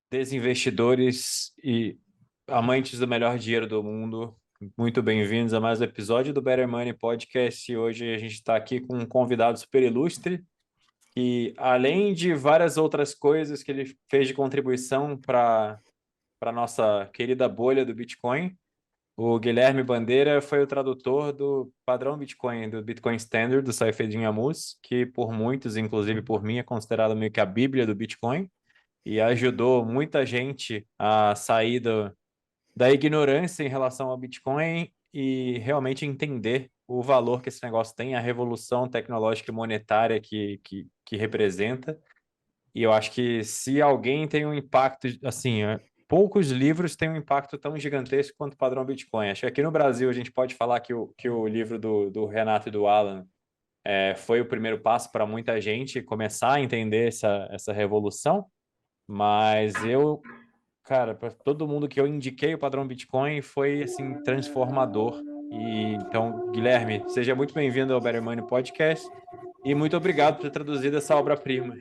Desinvestidores e amantes do melhor dinheiro do mundo, muito bem-vindos a mais um episódio do Better Money Podcast. E hoje a gente está aqui com um convidado super ilustre, que além de várias outras coisas que ele fez de contribuição para a nossa querida bolha do Bitcoin, o Guilherme Bandeira foi o tradutor do padrão Bitcoin, do Bitcoin Standard, do Saifedean Ammous, que por muitos, inclusive por mim, é considerado meio que a Bíblia do Bitcoin e ajudou muita gente a sair da ignorância em relação ao Bitcoin e realmente entender o valor que esse negócio tem, a revolução tecnológica e monetária que representa. E eu acho que se alguém tem um impacto, assim, poucos livros têm um impacto tão gigantesco quanto o padrão Bitcoin. Acho que aqui no Brasil a gente pode falar que o livro do Renato e do Alan foi o primeiro passo para muita gente começar a entender essa revolução. Mas eu, cara, para todo mundo que eu indiquei o padrão Bitcoin foi assim transformador. E então, Guilherme, seja muito bem-vindo ao Better Money Podcast e muito obrigado por ter traduzido essa obra-prima.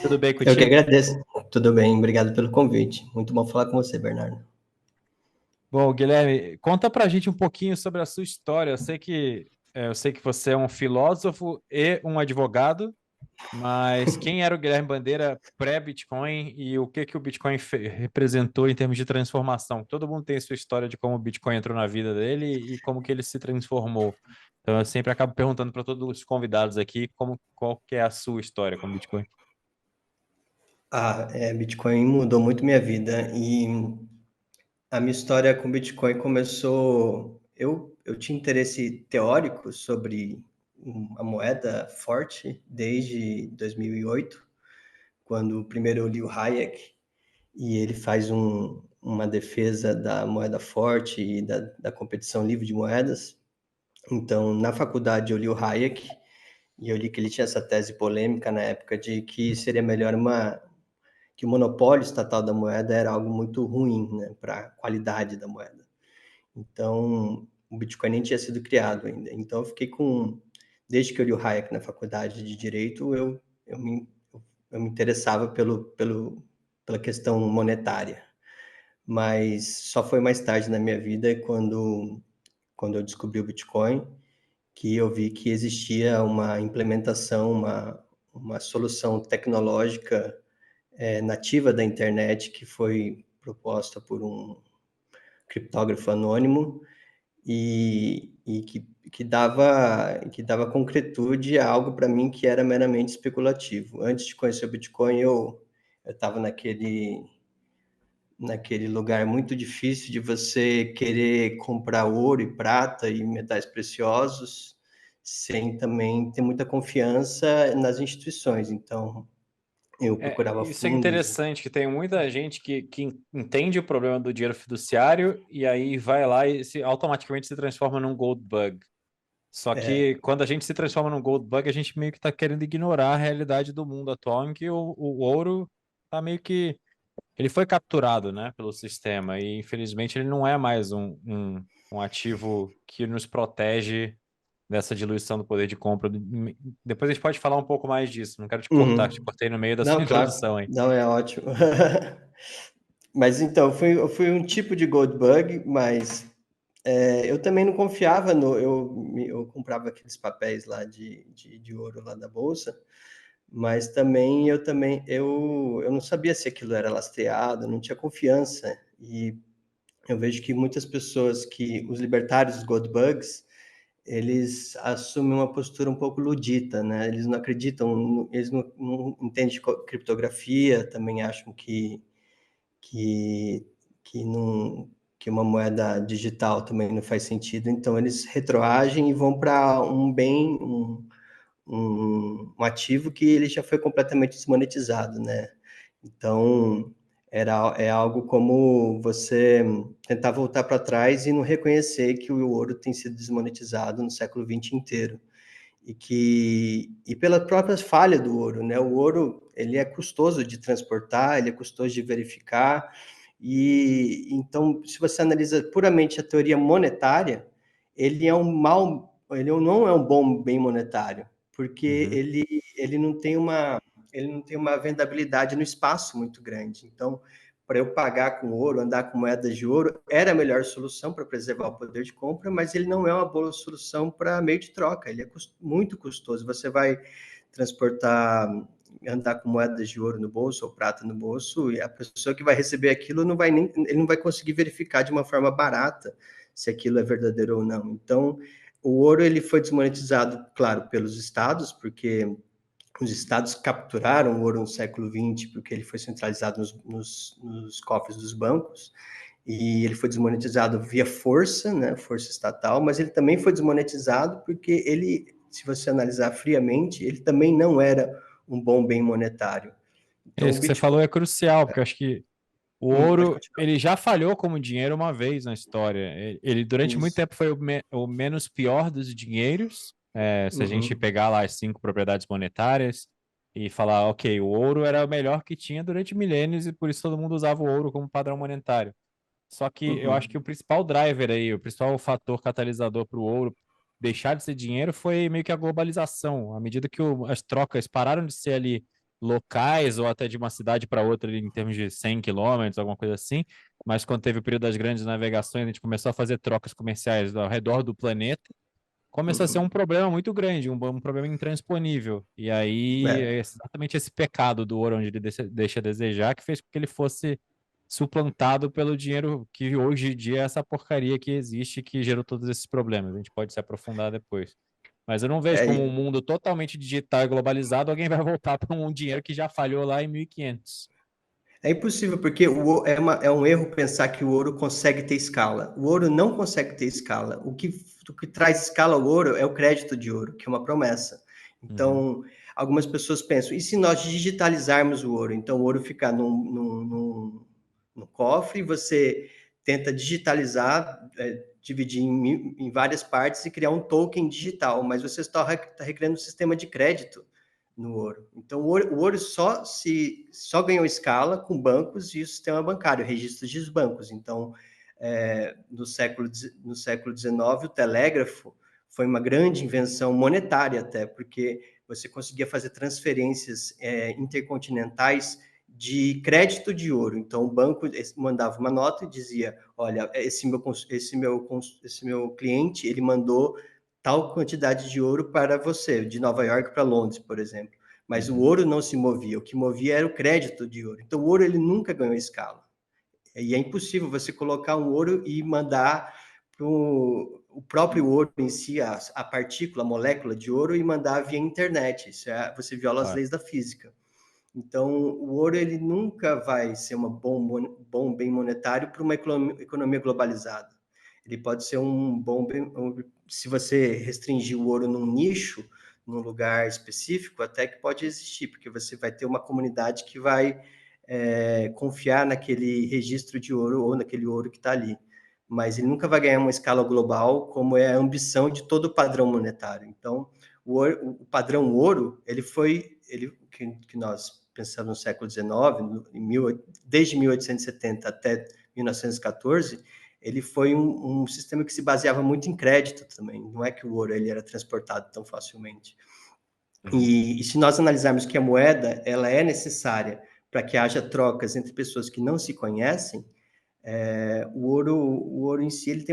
Tudo bem Eu que contigo? agradeço. Tudo bem, obrigado pelo convite. Muito bom falar com você, Bernardo. Bom, Guilherme, conta pra gente um pouquinho sobre a sua história. Eu sei que você é um filósofo e um advogado, mas quem era o Guilherme Bandeira pré-Bitcoin e o que o Bitcoin representou em termos de transformação? Todo mundo tem a sua história de como o Bitcoin entrou na vida dele e como que ele se transformou. Então eu sempre acabo perguntando para todos os convidados aqui qual que é a sua história com o Bitcoin. Bitcoin mudou muito minha vida e a minha história com Bitcoin começou. Eu tinha interesse teórico sobre a moeda forte desde 2008, quando primeiro eu li o Hayek e ele faz uma defesa da moeda forte e da competição livre de moedas. Então, na faculdade eu li o Hayek e eu li que ele tinha essa tese polêmica na época de que seria melhor que o monopólio estatal da moeda era algo muito ruim, né, para a qualidade da moeda. Então, o Bitcoin nem tinha sido criado ainda. Então, desde que eu li o Hayek na faculdade de Direito, eu me interessava pela questão monetária. Mas só foi mais tarde na minha vida, quando eu descobri o Bitcoin, que eu vi que existia uma implementação, uma solução tecnológica nativa da internet que foi proposta por um criptógrafo anônimo e que dava concretude a algo para mim que era meramente especulativo. Antes de conhecer o Bitcoin, eu estava naquele lugar muito difícil de você querer comprar ouro e prata e metais preciosos sem também ter muita confiança nas instituições. Então, eu procurava Isso é fundos. interessante, que tem muita gente que entende o problema do dinheiro fiduciário e aí vai lá e automaticamente se transforma num gold bug. Só que quando a gente se transforma num gold bug, a gente meio que está querendo ignorar a realidade do mundo atual, em que o ouro tá meio que. Ele foi capturado, né, pelo sistema, e infelizmente ele não é mais um ativo que nos protege dessa diluição do poder de compra. Depois a gente pode falar um pouco mais disso, não quero te cortar, te Uhum. cortei no meio da sua Não, claro. introdução aí. Não, é ótimo. Mas então, eu fui um tipo de gold bug, mas eu também não confiava no. Eu comprava aqueles papéis lá de ouro lá da bolsa, mas eu não sabia se aquilo era lastreado, não tinha confiança. E eu vejo que muitas pessoas os libertários, os gold bugs, eles assumem uma postura um pouco ludita, né? Eles não acreditam, eles não entendem de criptografia, também acham que, que, não, que uma moeda digital também não faz sentido, então eles retroagem e vão para um ativo que ele já foi completamente desmonetizado, né? Então, é algo como você tentar voltar para trás e não reconhecer que o ouro tem sido desmonetizado no século XX inteiro. E pela própria falha do ouro, né? O ouro, ele é custoso de transportar, ele é custoso de verificar, e então, se você analisa puramente a teoria monetária, ele não é um bom bem monetário, porque Uhum. ele não tem ele não tem uma vendabilidade no espaço muito grande. Então, para eu pagar com ouro, andar com moedas de ouro, era a melhor solução para preservar o poder de compra, mas ele não é uma boa solução para meio de troca. Ele é muito custoso. Você vai transportar, andar com moedas de ouro no bolso ou prata no bolso, e a pessoa que vai receber aquilo ele não vai conseguir verificar de uma forma barata se aquilo é verdadeiro ou não. Então, o ouro ele foi desmonetizado, claro, pelos estados, porque os estados capturaram o ouro no século XX, porque ele foi centralizado nos cofres dos bancos, e ele foi desmonetizado via força, né, força estatal, mas ele também foi desmonetizado porque ele, se você analisar friamente, ele também não era um bom bem monetário. Então, o Isso que você falou Bitcoin... é crucial, porque eu acho que o Pode ouro, continuar. ele já falhou como dinheiro uma vez na história. Ele durante muito Isso. tempo foi o menos pior dos dinheiros. Se a gente Uhum. pegar lá as 5 propriedades monetárias e falar, ok, o ouro era o melhor que tinha durante milênios e por isso todo mundo usava o ouro como padrão monetário. Só que eu acho que Uhum. o principal driver aí, o principal fator catalisador para o ouro deixar de ser dinheiro foi meio que a globalização. À medida que as trocas pararam de ser ali locais ou até de uma cidade para outra ali, em termos de 100 quilômetros, alguma coisa assim, mas quando teve o período das grandes navegações, a gente começou a fazer trocas comerciais ao redor do planeta, começou a ser um Uhum. problema muito grande, um problema intransponível. E aí É. é exatamente esse pecado do ouro, onde ele deixa a desejar, que fez com que ele fosse suplantado pelo dinheiro que hoje em dia é essa porcaria que existe, que gerou todos esses problemas. A gente pode se aprofundar depois. Mas eu não vejo como um É, mundo totalmente digital e globalizado, alguém vai voltar para um dinheiro que já falhou lá em 1500. é impossível, porque é um erro pensar que o ouro consegue ter escala. O ouro não consegue ter escala. O que traz escala ao ouro é o crédito de ouro, que é uma promessa. Uhum. Então, algumas pessoas pensam, e se nós digitalizarmos o ouro? Então, o ouro ficar num cofre, você tenta digitalizar, dividir em várias partes e criar um token digital, mas você está recriando um sistema de crédito no ouro. Então, o ouro só ganhou escala com bancos e o sistema bancário, registros de bancos. Então, no século XIX, o telégrafo foi uma grande invenção monetária até, porque você conseguia fazer transferências intercontinentais de crédito de ouro. Então, o banco mandava uma nota e dizia, olha, esse meu cliente, ele mandou tal quantidade de ouro para você, de Nova York para Londres, por exemplo. Mas o Uhum. ouro não se movia, o que movia era o crédito de ouro. Então, o ouro ele nunca ganhou escala. E é impossível você colocar um ouro e mandar o próprio ouro em si, a partícula, a molécula de ouro, e mandar via internet. Você viola as Claro. leis da física. Então, o ouro ele nunca vai ser um bom bem monetário para uma economia globalizada. Ele pode ser um bom bem, se você restringir o ouro num nicho, num lugar específico, até que pode existir, porque você vai ter uma comunidade que vai confiar naquele registro de ouro ou naquele ouro que está ali. Mas ele nunca vai ganhar uma escala global, como é a ambição de todo o padrão monetário. Então, o padrão ouro, que nós pensamos no século XIX, desde 1870 até 1914, ele foi um sistema que se baseava muito em crédito também. Não é que o ouro ele era transportado tão facilmente. Uhum. E se nós analisarmos que a moeda ela é necessária para que haja trocas entre pessoas que não se conhecem, o ouro em si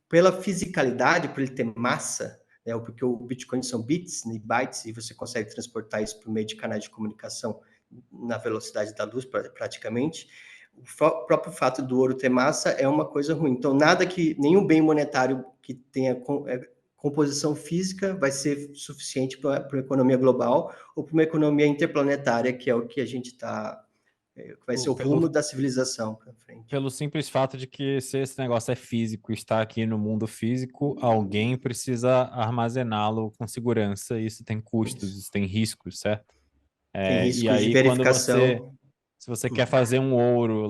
pela fisicalidade, por ele ter massa, né, porque o Bitcoin são bits, né, bytes, e você consegue transportar isso por meio de canais de comunicação na velocidade da luz, praticamente. O próprio fato do ouro ter massa é uma coisa ruim. Então, nenhum bem monetário que tenha composição física vai ser suficiente para a economia global ou para uma economia interplanetária, que é o que a gente está que vai ser o Pelo, rumo da civilização para frente. pelo simples fato de que se esse negócio é físico, está aqui no mundo físico, alguém precisa armazená-lo com segurança, e isso tem custos, Isso. isso tem riscos, certo? Tem E riscos de aí, verificação. se você quer fazer um ouro,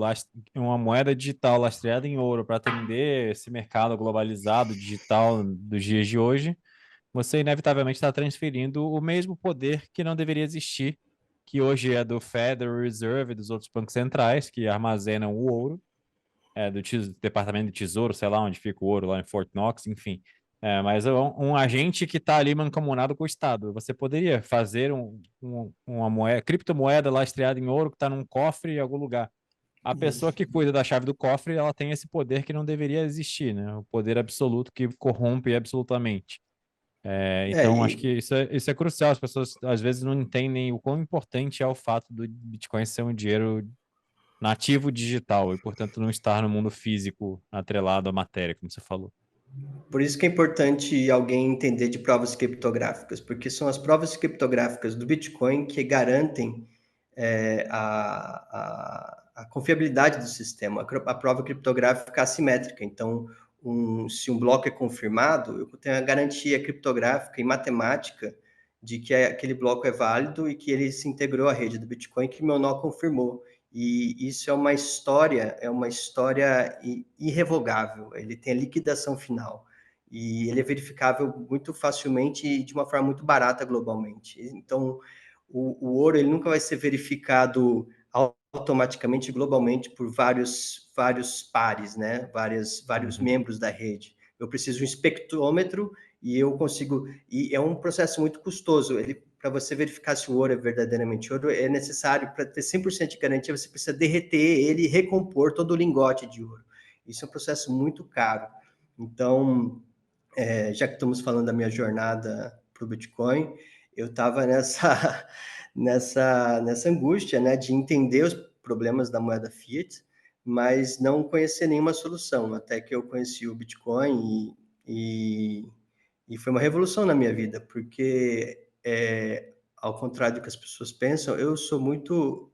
uma moeda digital lastreada em ouro para atender esse mercado globalizado digital dos dias de hoje, você inevitavelmente está transferindo o mesmo poder que não deveria existir, que hoje é do Federal Reserve e dos outros bancos centrais, que armazenam o ouro, do Departamento de Tesouro, sei lá onde fica o ouro, lá em Fort Knox, enfim. Mas um agente que está ali mancomunado com o Estado. Você poderia fazer uma moeda, criptomoeda lastreada em ouro que está num cofre em algum lugar. A pessoa Isso. que cuida da chave do cofre, ela tem esse poder que não deveria existir, né? O poder absoluto que corrompe absolutamente. É, Então, acho que e isso é crucial. As pessoas às vezes não entendem o quão importante é o fato do Bitcoin ser um dinheiro nativo digital e, portanto, não estar no mundo físico atrelado à matéria, como você falou. por isso que é importante alguém entender de provas criptográficas, porque são as provas criptográficas do Bitcoin que garantem a confiabilidade do sistema, a prova criptográfica assimétrica. Então, se um bloco é confirmado, eu tenho a garantia criptográfica e matemática de que aquele bloco é válido e que ele se integrou à rede do Bitcoin, que meu nó confirmou. E isso é uma história irrevogável. Ele tem a liquidação final e ele é verificável muito facilmente e de uma forma muito barata globalmente. Então, o ouro ele nunca vai ser verificado automaticamente globalmente por vários pares, né? Vários Uhum. membros da rede. Eu preciso de um espectrômetro e eu consigo. E é um processo muito custoso. Para você verificar se o ouro é verdadeiramente ouro, é necessário, para ter 100% de garantia, você precisa derreter ele e recompor todo o lingote de ouro. Isso é um processo muito caro. Então, já que estamos falando da minha jornada para o Bitcoin, eu estava nessa angústia, né, de entender os problemas da moeda fiat, mas não conhecer nenhuma solução, até que eu conheci o Bitcoin e foi uma revolução na minha vida, porque ao contrário do que as pessoas pensam, eu sou muito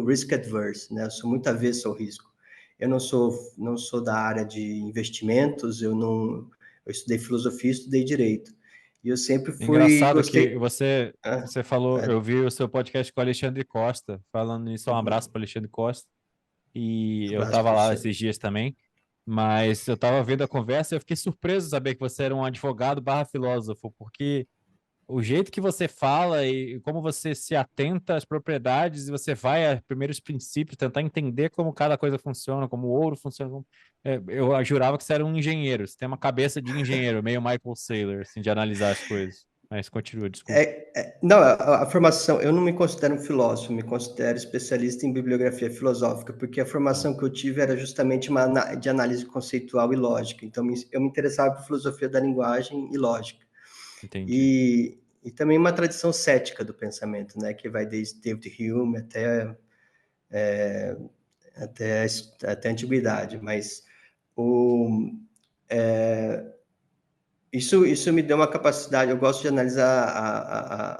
risk adverse, né? Eu sou muito avesso ao risco. Eu não sou da área de investimentos, eu estudei filosofia, estudei direito. E eu sempre Engraçado que gostei. você falou, eu vi o seu podcast com o Alexandre Costa. Falando nisso, um abraço para Alexandre Costa. E eu Abraço estava para lá Alexandre. esses dias também. Mas eu estava vendo a conversa e eu fiquei surpreso de saber que você era um advogado barra filósofo, porque o jeito que você fala e como você se atenta às propriedades e você vai a primeiros princípios, tentar entender como cada coisa funciona, como o ouro funciona. Eu jurava que você era um engenheiro, você tem uma cabeça de engenheiro, meio Michael Saylor, assim, de analisar as coisas. Mas continua, desculpa. Não, a formação, eu não me considero um filósofo, me considero especialista em bibliografia filosófica, porque a Ah, formação que eu tive era justamente de análise conceitual e lógica. Então, eu me interessava por filosofia da linguagem e lógica. entendi. E também uma tradição cética do pensamento, né, que vai desde David Hume até, até a antiguidade. Mas o, isso me deu uma capacidade, eu gosto de analisar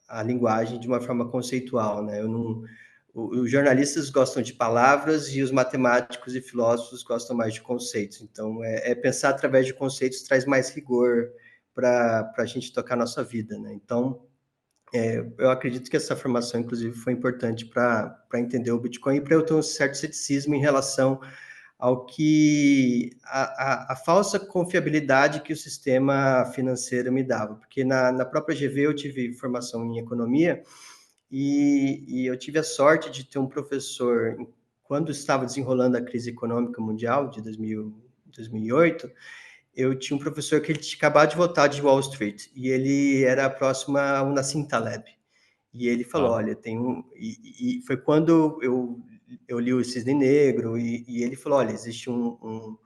a linguagem de uma forma conceitual, né? Eu não, os jornalistas gostam de palavras e os matemáticos e filósofos gostam mais de conceitos. Então, pensar através de conceitos traz mais rigor para a gente tocar a nossa vida, né? Então, eu acredito que essa formação, inclusive, foi importante para entender o Bitcoin e para eu ter um certo ceticismo em relação ao que a falsa confiabilidade que o sistema financeiro me dava, porque na própria GV eu tive formação em economia e eu tive a sorte de ter um professor, quando estava desenrolando a crise econômica mundial de 2008, eu tinha um professor que ele tinha acabado de voltar de Wall Street e ele era próximo ao Nassim Taleb. E ele falou, Tá. olha, tem um... E foi quando eu li o Cisne Negro e ele falou, olha, existe um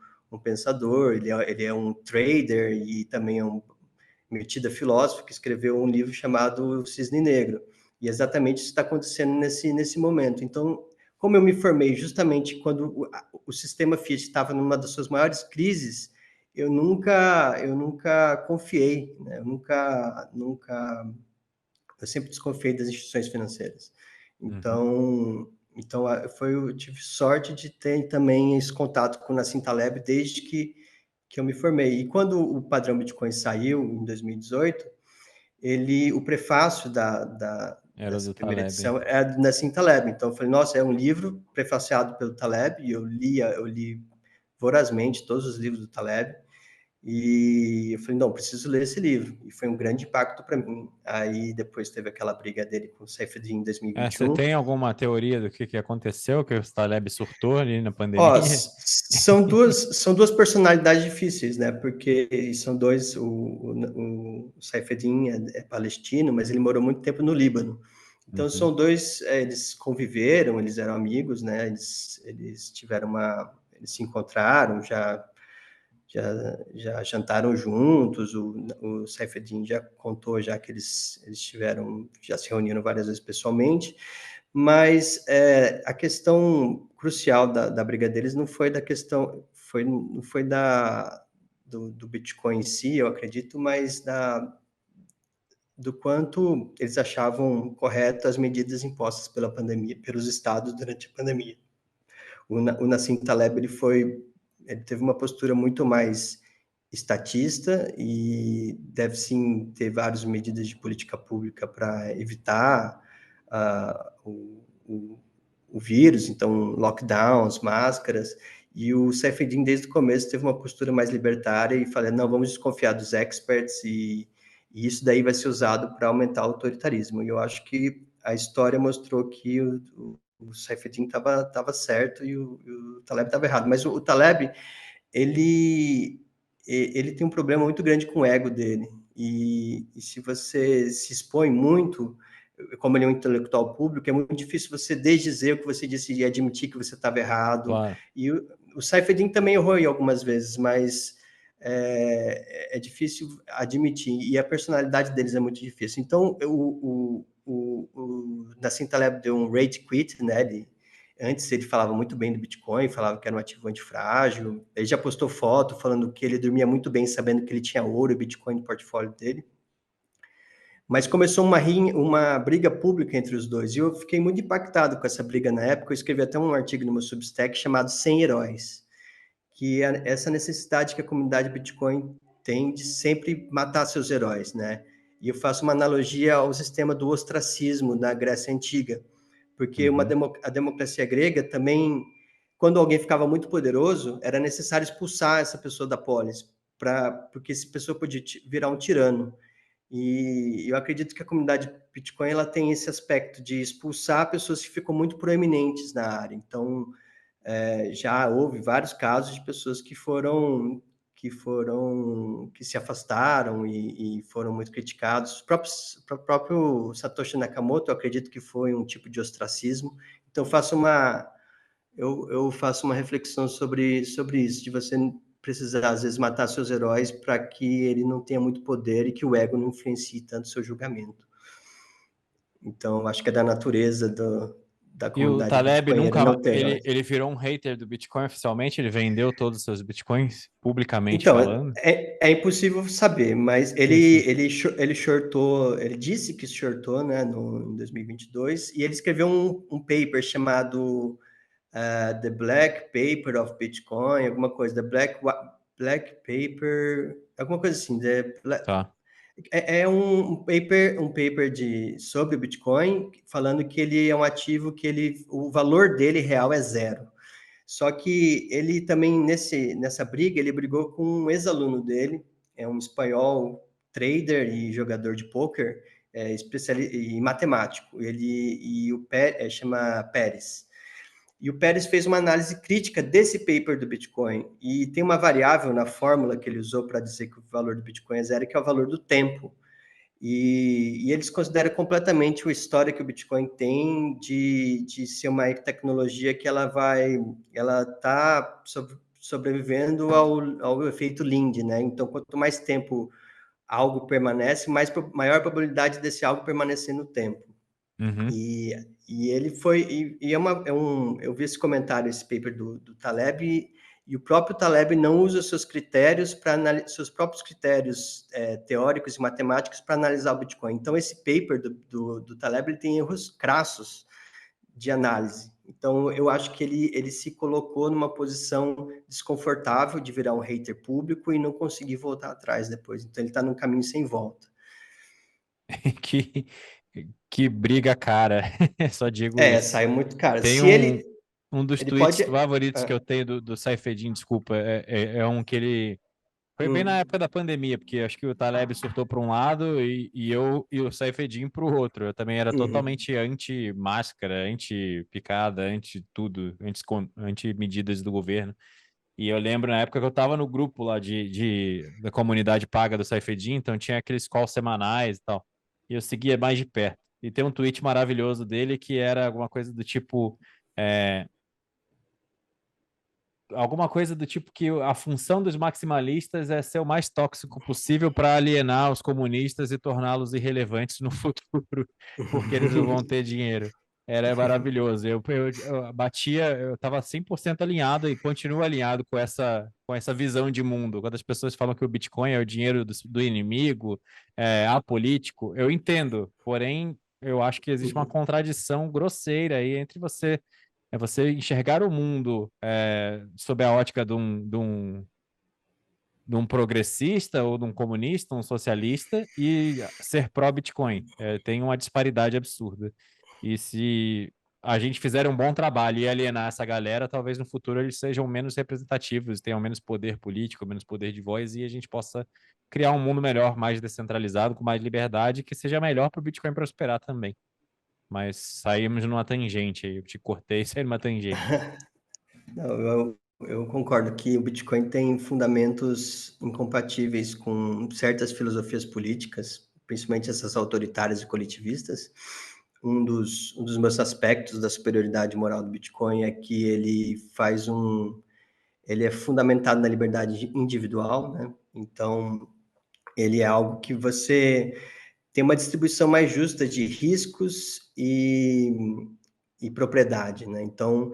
pensador, ele é um trader e também é um metido filósofo que escreveu um livro chamado Cisne Negro. E exatamente isso está acontecendo nesse momento. Então, como eu me formei justamente quando o sistema Fiat estava numa das suas maiores crises, eu nunca confiei, né? Eu sempre desconfiei das instituições financeiras. Uhum. Então eu tive sorte de ter também esse contato com o Nassim Taleb desde que eu me formei. E quando o padrão Bitcoin saiu, em 2018, o prefácio Era dessa do primeira Taleb. edição era do Nassim Taleb. Então eu falei, nossa, é um livro prefaciado pelo Taleb, e eu li vorazmente todos os livros do Taleb. E eu falei, não, preciso ler esse livro. E foi um grande impacto para mim. Aí depois teve aquela briga dele com o Seyfried em Você 2021. tem alguma teoria do que aconteceu, que o Taleb surtou ali na Ó, pandemia? são duas personalidades difíceis, né? Porque são dois, o Seyfried é palestino, mas ele morou muito tempo no Líbano. Então Uhum. são dois, eles conviveram, eles eram amigos, né? Eles tiveram eles se encontraram, já jantaram juntos. O Seyfried já contou já que eles já se reuniram várias vezes pessoalmente. Mas a questão crucial da briga deles não foi da questão, não foi do Bitcoin em si, eu acredito, mas do quanto eles achavam corretas as medidas impostas pela pandemia, pelos estados durante a pandemia. O Nassim Taleb ele teve uma postura muito mais estatista e deve sim ter várias medidas de política pública para evitar o vírus, então lockdowns, máscaras. E o Seyfried, desde o começo, teve uma postura mais libertária e falou, não, vamos desconfiar dos experts e isso daí vai ser usado para aumentar o autoritarismo. E eu acho que a história mostrou que o Seyfried estava certo e o Taleb estava errado. Mas o Taleb, ele tem um problema muito grande com o ego dele. E se você se expõe muito, como ele é um intelectual público, é muito difícil você desdizer o que você disse e admitir que você estava errado. Claro. E o Seyfried também errou em algumas vezes, mas é difícil admitir. E a personalidade deles é muito difícil. Então, o Nassim Taleb deu um rage quit, né? Antes ele falava muito bem do Bitcoin, falava que era um ativo antifrágil. Ele já postou foto falando que ele dormia muito bem, sabendo que ele tinha ouro e Bitcoin no portfólio dele. Mas começou uma briga pública entre os dois. E eu fiquei muito impactado com essa briga na época. Eu escrevi até um artigo no meu Substack chamado 100 Heróis, que é essa necessidade que a comunidade Bitcoin tem de sempre matar seus heróis, né? E eu faço uma analogia ao sistema do ostracismo na Grécia Antiga, porque a democracia grega também, quando alguém ficava muito poderoso, era necessário expulsar essa pessoa da polis, porque essa pessoa podia virar um tirano. E eu acredito que a comunidade Bitcoin ela tem esse aspecto de expulsar pessoas que ficam muito proeminentes na área. Então, já houve vários casos de pessoas que se afastaram e foram muito criticados. O próprio Satoshi Nakamoto, eu acredito que foi um tipo de ostracismo. Então, eu faço uma reflexão sobre isso, de você precisar, às vezes, matar seus heróis para que ele não tenha muito poder e que o ego não influencie tanto o seu julgamento. Então, acho que é da natureza da E o comunidade Taleb bitcoinheira nunca, não ter heróis. ele virou um hater do Bitcoin oficialmente? Ele vendeu todos os seus Bitcoins, publicamente Então, falando? é impossível saber, mas Sim, sim. ele shortou, ele disse que shortou, né, em 2022, e ele escreveu um paper chamado The Black Paper of Bitcoin, alguma coisa, Black Paper, alguma coisa assim, Tá. é um paper sobre o Bitcoin, falando que ele é um ativo o valor dele real é zero. Só que ele também, nessa briga, ele brigou com um ex-aluno dele, é um espanhol trader e jogador de pôquer, especialista e matemático. Chama Pérez. E o Pérez fez uma análise crítica desse paper do Bitcoin. E tem uma variável na fórmula que ele usou para dizer que o valor do Bitcoin é zero, que é o valor do tempo. E eles consideram completamente a história que o Bitcoin tem de ser uma tecnologia que ela está sobrevivendo ao efeito Linde, né? Então, quanto mais tempo algo permanece, maior a probabilidade desse algo permanecer no tempo. Uhum. E, e ele foi, eu vi esse comentário, esse paper do Taleb, e o próprio Taleb não usa seus próprios critérios teóricos e matemáticos para analisar o Bitcoin. Então, esse paper do Taleb ele tem erros crassos de análise. Então, eu acho que ele se colocou numa posição desconfortável de virar um hater público e não conseguir voltar atrás depois. Então, ele está num caminho sem volta. Que, que briga, cara. Só digo isso. Saiu muito caro. Tem Se um dos ele tweets pode. favoritos que eu tenho do Saifedin, desculpa, é um que ele Foi bem na época da pandemia, porque acho que o Taleb surtou para um lado e eu e o Saifeddin para o outro. Eu também era Uhum. totalmente anti-máscara, anti-picada, anti-tudo, anti-medidas do governo. E eu lembro na época que eu estava no grupo lá da comunidade paga do Saifeddin, então tinha aqueles calls semanais e tal. E eu seguia mais de perto. E tem um tweet maravilhoso dele que era alguma coisa do tipo. é, Alguma coisa do tipo que a função dos maximalistas é ser o mais tóxico possível para alienar os comunistas e torná-los irrelevantes no futuro, porque eles não vão ter dinheiro. Era maravilhoso. Eu batia, eu estava 100% alinhado e continuo alinhado com essa visão de mundo. Quando as pessoas falam que o Bitcoin é o dinheiro do inimigo, é apolítico, eu entendo, porém, eu acho que existe uma contradição grosseira aí entre você enxergar o mundo sob a ótica de um progressista ou de um comunista, um socialista, e ser pró-Bitcoin. Tem uma disparidade absurda. E se a gente fizer um bom trabalho e alienar essa galera, talvez no futuro eles sejam menos representativos, tenham menos poder político, menos poder de voz, e a gente possa criar um mundo melhor, mais descentralizado, com mais liberdade, que seja melhor para o Bitcoin prosperar também. Mas saímos numa tangente aí, eu te cortei e saí numa tangente. Não, eu concordo que o Bitcoin tem fundamentos incompatíveis com certas filosofias políticas, principalmente essas autoritárias e coletivistas. Um dos meus aspectos da superioridade moral do Bitcoin é que ele é fundamentado na liberdade individual, né? Então, ele é algo que você tem uma distribuição mais justa de riscos e propriedade, né? Então,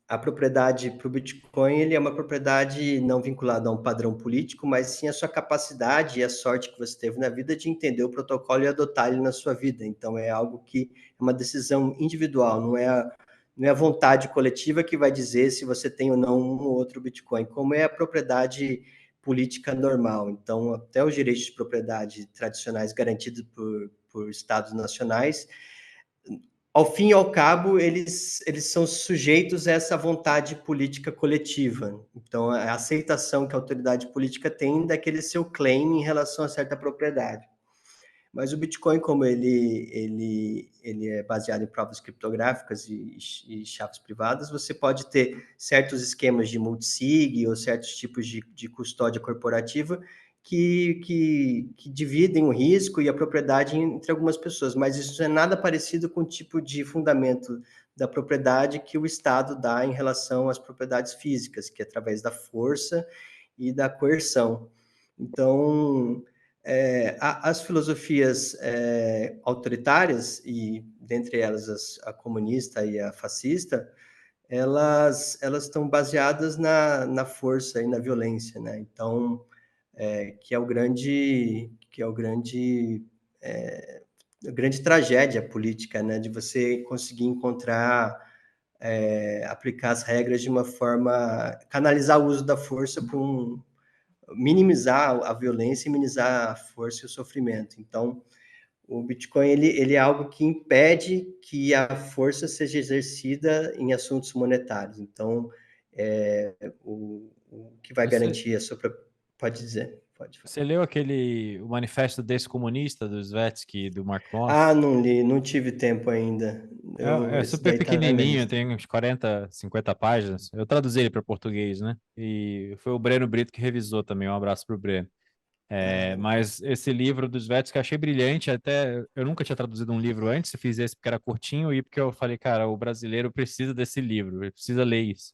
a propriedade para o Bitcoin, ele é uma propriedade não vinculada a um padrão político, mas sim a sua capacidade e a sorte que você teve na vida de entender o protocolo e adotar ele na sua vida. Então, é algo que é uma decisão individual, não é a vontade coletiva que vai dizer se você tem ou não um ou outro Bitcoin, como é a propriedade política normal. Então, até os direitos de propriedade tradicionais garantidos por estados nacionais, ao fim e ao cabo, eles são sujeitos a essa vontade política coletiva. Então, a aceitação que a autoridade política tem daquele seu claim em relação a certa propriedade. Mas o Bitcoin, como ele é baseado em provas criptográficas e chaves privadas, você pode ter certos esquemas de multisig ou certos tipos de custódia corporativa que dividem o risco e a propriedade entre algumas pessoas, mas isso não é nada parecido com o tipo de fundamento da propriedade que o Estado dá em relação às propriedades físicas, que é através da força e da coerção. Então, as filosofias autoritárias, e dentre elas a comunista e a fascista, elas estão baseadas na força e na violência, né? Então, a grande tragédia política, né? De você conseguir aplicar as regras de uma forma, canalizar o uso da força para minimizar a violência e minimizar a força e o sofrimento. Então, o Bitcoin ele é algo que impede que a força seja exercida em assuntos monetários. Então, o que vai Você, garantir a sua... Pode dizer, pode falar. Você leu o Manifesto Descomunista do Svetsky e do Mark Ah, Moss? não li, não tive tempo ainda. É Esse super daí tá na minha pequenininho, lista. tem uns 40, 50 páginas. Eu traduzi ele para português, né? E foi o Breno Brito que revisou também. Um abraço para o Breno. Mas esse livro dos Svetsky eu achei brilhante. Até eu nunca tinha traduzido um livro antes. Eu fiz esse porque era curtinho e porque eu falei, cara, o brasileiro precisa desse livro, ele precisa ler isso.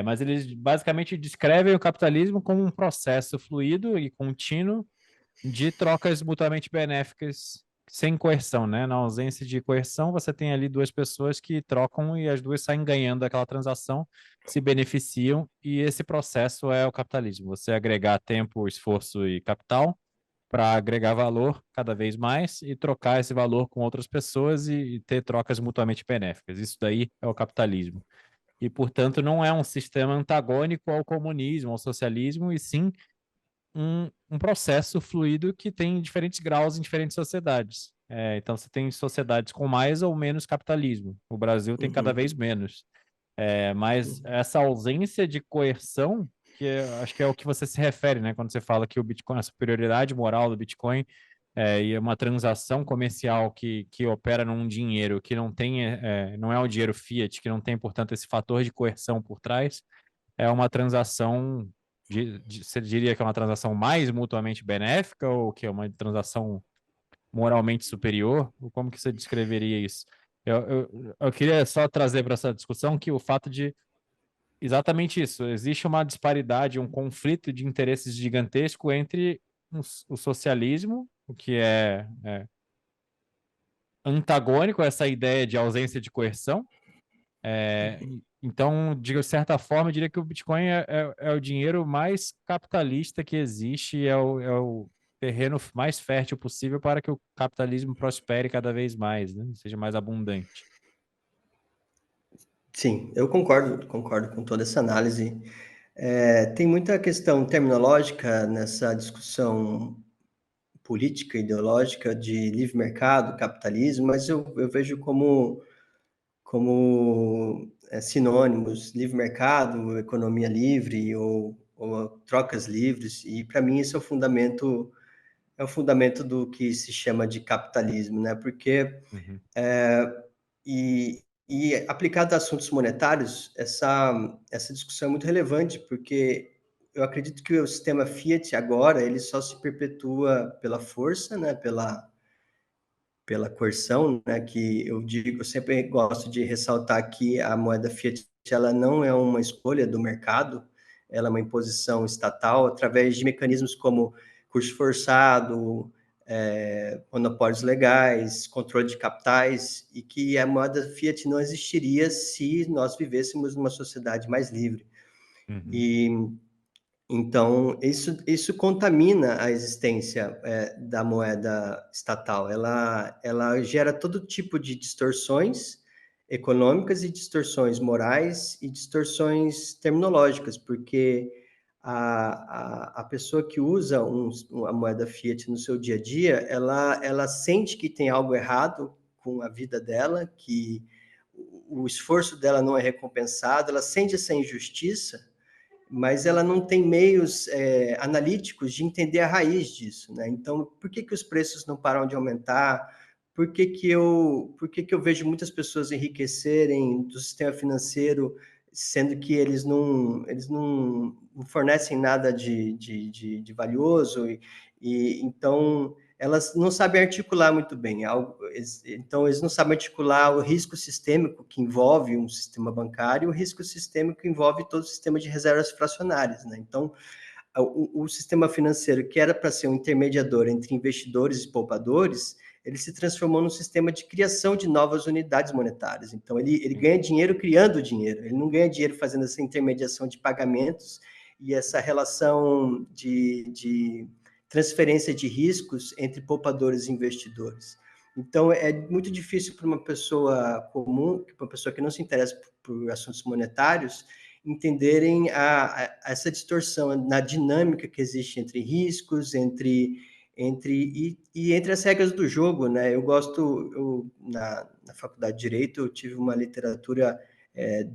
Mas eles basicamente descrevem o capitalismo como um processo fluido e contínuo de trocas mutuamente benéficas sem coerção, né? Na ausência de coerção, você tem ali duas pessoas que trocam e as duas saem ganhando daquela transação, se beneficiam, e esse processo é o capitalismo. Você agregar tempo, esforço e capital para agregar valor cada vez mais e trocar esse valor com outras pessoas e ter trocas mutuamente benéficas. Isso daí é o capitalismo. E, portanto, não é um sistema antagônico ao comunismo, ao socialismo, e sim um processo fluido que tem diferentes graus em diferentes sociedades. Então, você tem sociedades com mais ou menos capitalismo. O Brasil tem cada vez Uhum, menos. Mas essa ausência de coerção acho que é o que você se refere, né? Quando você fala que o Bitcoin, a superioridade moral do Bitcoin e é uma transação comercial que opera num dinheiro que não tem, não é um dinheiro fiat, que não tem, portanto, esse fator de coerção por trás, é uma transação, você diria que é uma transação mais mutuamente benéfica ou que é uma transação moralmente superior? Ou como que você descreveria isso? Eu queria só trazer para essa discussão que o fato de exatamente isso, existe uma disparidade, um conflito de interesses gigantesco entre o socialismo, o que é antagônico a essa ideia de ausência de coerção. Então, de certa forma, eu diria que o Bitcoin é o dinheiro mais capitalista que existe, é o terreno mais fértil possível para que o capitalismo prospere cada vez mais, né? Seja mais abundante. Sim, eu concordo com toda essa análise. Tem muita questão terminológica nessa discussão política, ideológica de livre mercado, capitalismo, mas eu vejo como sinônimos, livre mercado, economia livre ou trocas livres, e para mim isso é o fundamento do que se chama de capitalismo, né? Porque Uhum, e aplicado a assuntos monetários, essa discussão é muito relevante, porque eu acredito que o sistema Fiat agora ele só se perpetua pela força, né? Pela coerção, né? Que eu digo, eu sempre gosto de ressaltar que a moeda Fiat ela não é uma escolha do mercado, ela é uma imposição estatal através de mecanismos como curso forçado, monopólios legais, controle de capitais, e que a moeda Fiat não existiria se nós vivêssemos numa sociedade mais livre. uhum, E então, isso contamina a existência da moeda estatal. Ela gera todo tipo de distorções econômicas e distorções morais e distorções terminológicas, porque a pessoa que usa a moeda fiat no seu dia a dia, ela sente que tem algo errado com a vida dela, que o esforço dela não é recompensado, ela sente essa injustiça, mas ela não tem meios analíticos de entender a raiz disso, né? Então, por que os preços não param de aumentar? Por que eu vejo muitas pessoas enriquecerem do sistema financeiro, sendo que eles não fornecem nada de valioso? Então, elas não sabem articular muito bem. Então, eles não sabem articular o risco sistêmico que envolve um sistema bancário e o risco sistêmico que envolve todo o sistema de reservas fracionárias, né? Então, o sistema financeiro, que era para ser um intermediador entre investidores e poupadores, ele se transformou num sistema de criação de novas unidades monetárias. Então, ele sim, ganha dinheiro criando dinheiro, ele não ganha dinheiro fazendo essa intermediação de pagamentos e essa relação de transferência de riscos entre poupadores e investidores. Então, é muito difícil para uma pessoa comum, para uma pessoa que não se interessa por assuntos monetários, entenderem essa distorção na dinâmica que existe entre riscos, entre as regras do jogo, né? Na faculdade de Direito, eu tive uma literatura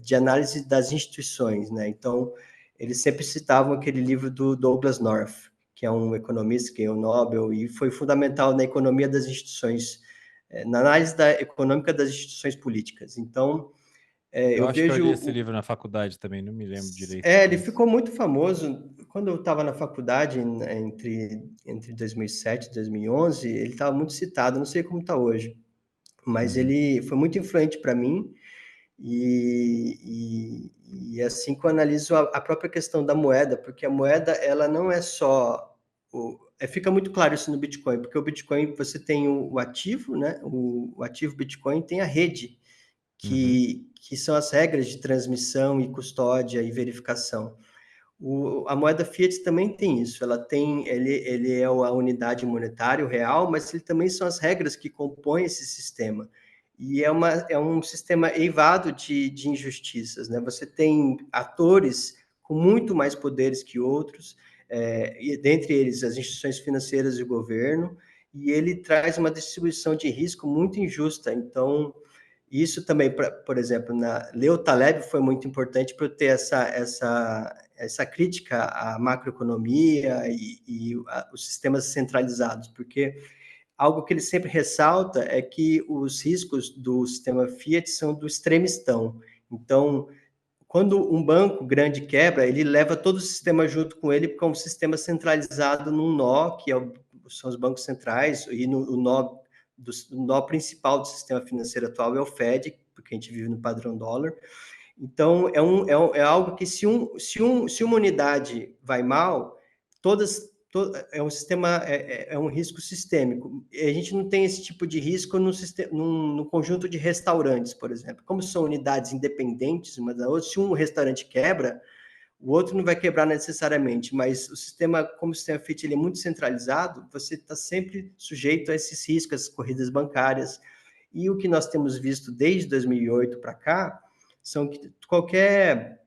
de análise das instituições, né? Então, eles sempre citavam aquele livro do Douglas North, que é um economista que ganhou o Nobel e foi fundamental na economia das instituições, na análise econômica das instituições políticas. Então, eu eu acho que eu li vejo esse livro na faculdade também, não me lembro direito. ele ficou muito famoso quando eu estava na faculdade, né, entre 2007 e 2011, ele estava muito citado, não sei como está hoje, mas Uhum, ele foi muito influente para mim, e assim que eu analiso a própria questão da moeda, porque a moeda, ela não é só... fica muito claro isso no Bitcoin, porque o Bitcoin, você tem o ativo, né? O ativo Bitcoin tem a rede, uhum, que são as regras de transmissão e custódia e verificação. A moeda fiat também tem isso, ele é a unidade monetária, o real, mas ele também são as regras que compõem esse sistema. E é um sistema eivado de injustiças, né? Você tem atores com muito mais poderes que outros, e dentre eles as instituições financeiras e o governo, e ele traz uma distribuição de risco muito injusta. Então, Isso também, por exemplo, Leo Taleb foi muito importante para eu ter essa crítica à macroeconomia e os sistemas centralizados, porque algo que ele sempre ressalta é que os riscos do sistema Fiat são do extremistão. Então, quando um banco grande quebra, ele leva todo o sistema junto com ele, porque é um sistema centralizado num nó, são os bancos centrais, e o nó principal do sistema financeiro atual é o Fed, porque a gente vive no padrão dólar. Então, é algo que se uma unidade vai mal, é um sistema, é um risco sistêmico. E a gente não tem esse tipo de risco no conjunto de restaurantes, por exemplo. Como são unidades independentes uma da outra, se um restaurante quebra, o outro não vai quebrar necessariamente, mas como o sistema Fiat ele é muito centralizado, você está sempre sujeito a esses riscos, as corridas bancárias. E o que nós temos visto desde 2008 para cá, são que qualquer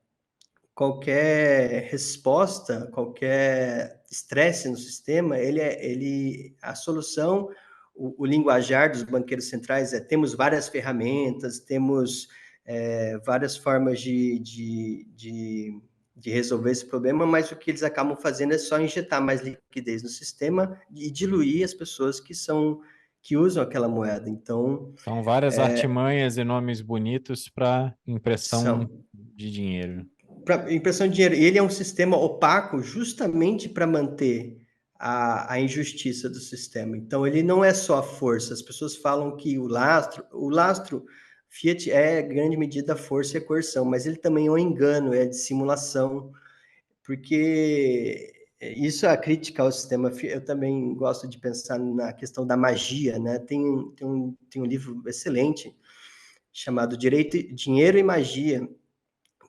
resposta, qualquer estresse no sistema, a solução, o linguajar dos banqueiros centrais temos várias ferramentas, temos várias formas de resolver esse problema, mas o que eles acabam fazendo é só injetar mais liquidez no sistema e diluir as pessoas que usam aquela moeda. Então, São várias artimanhas e nomes bonitos para impressão são de dinheiro. para impressão de dinheiro. Ele é um sistema opaco justamente para manter a injustiça do sistema. Então, ele não é só a força. As pessoas falam que o lastro Fiat é, em grande medida, força e a coerção, mas ele também é um engano, é a dissimulação, porque isso é a crítica ao sistema. Eu também gosto de pensar na questão da magia, né? Tem um livro excelente chamado Direito, Dinheiro e Magia,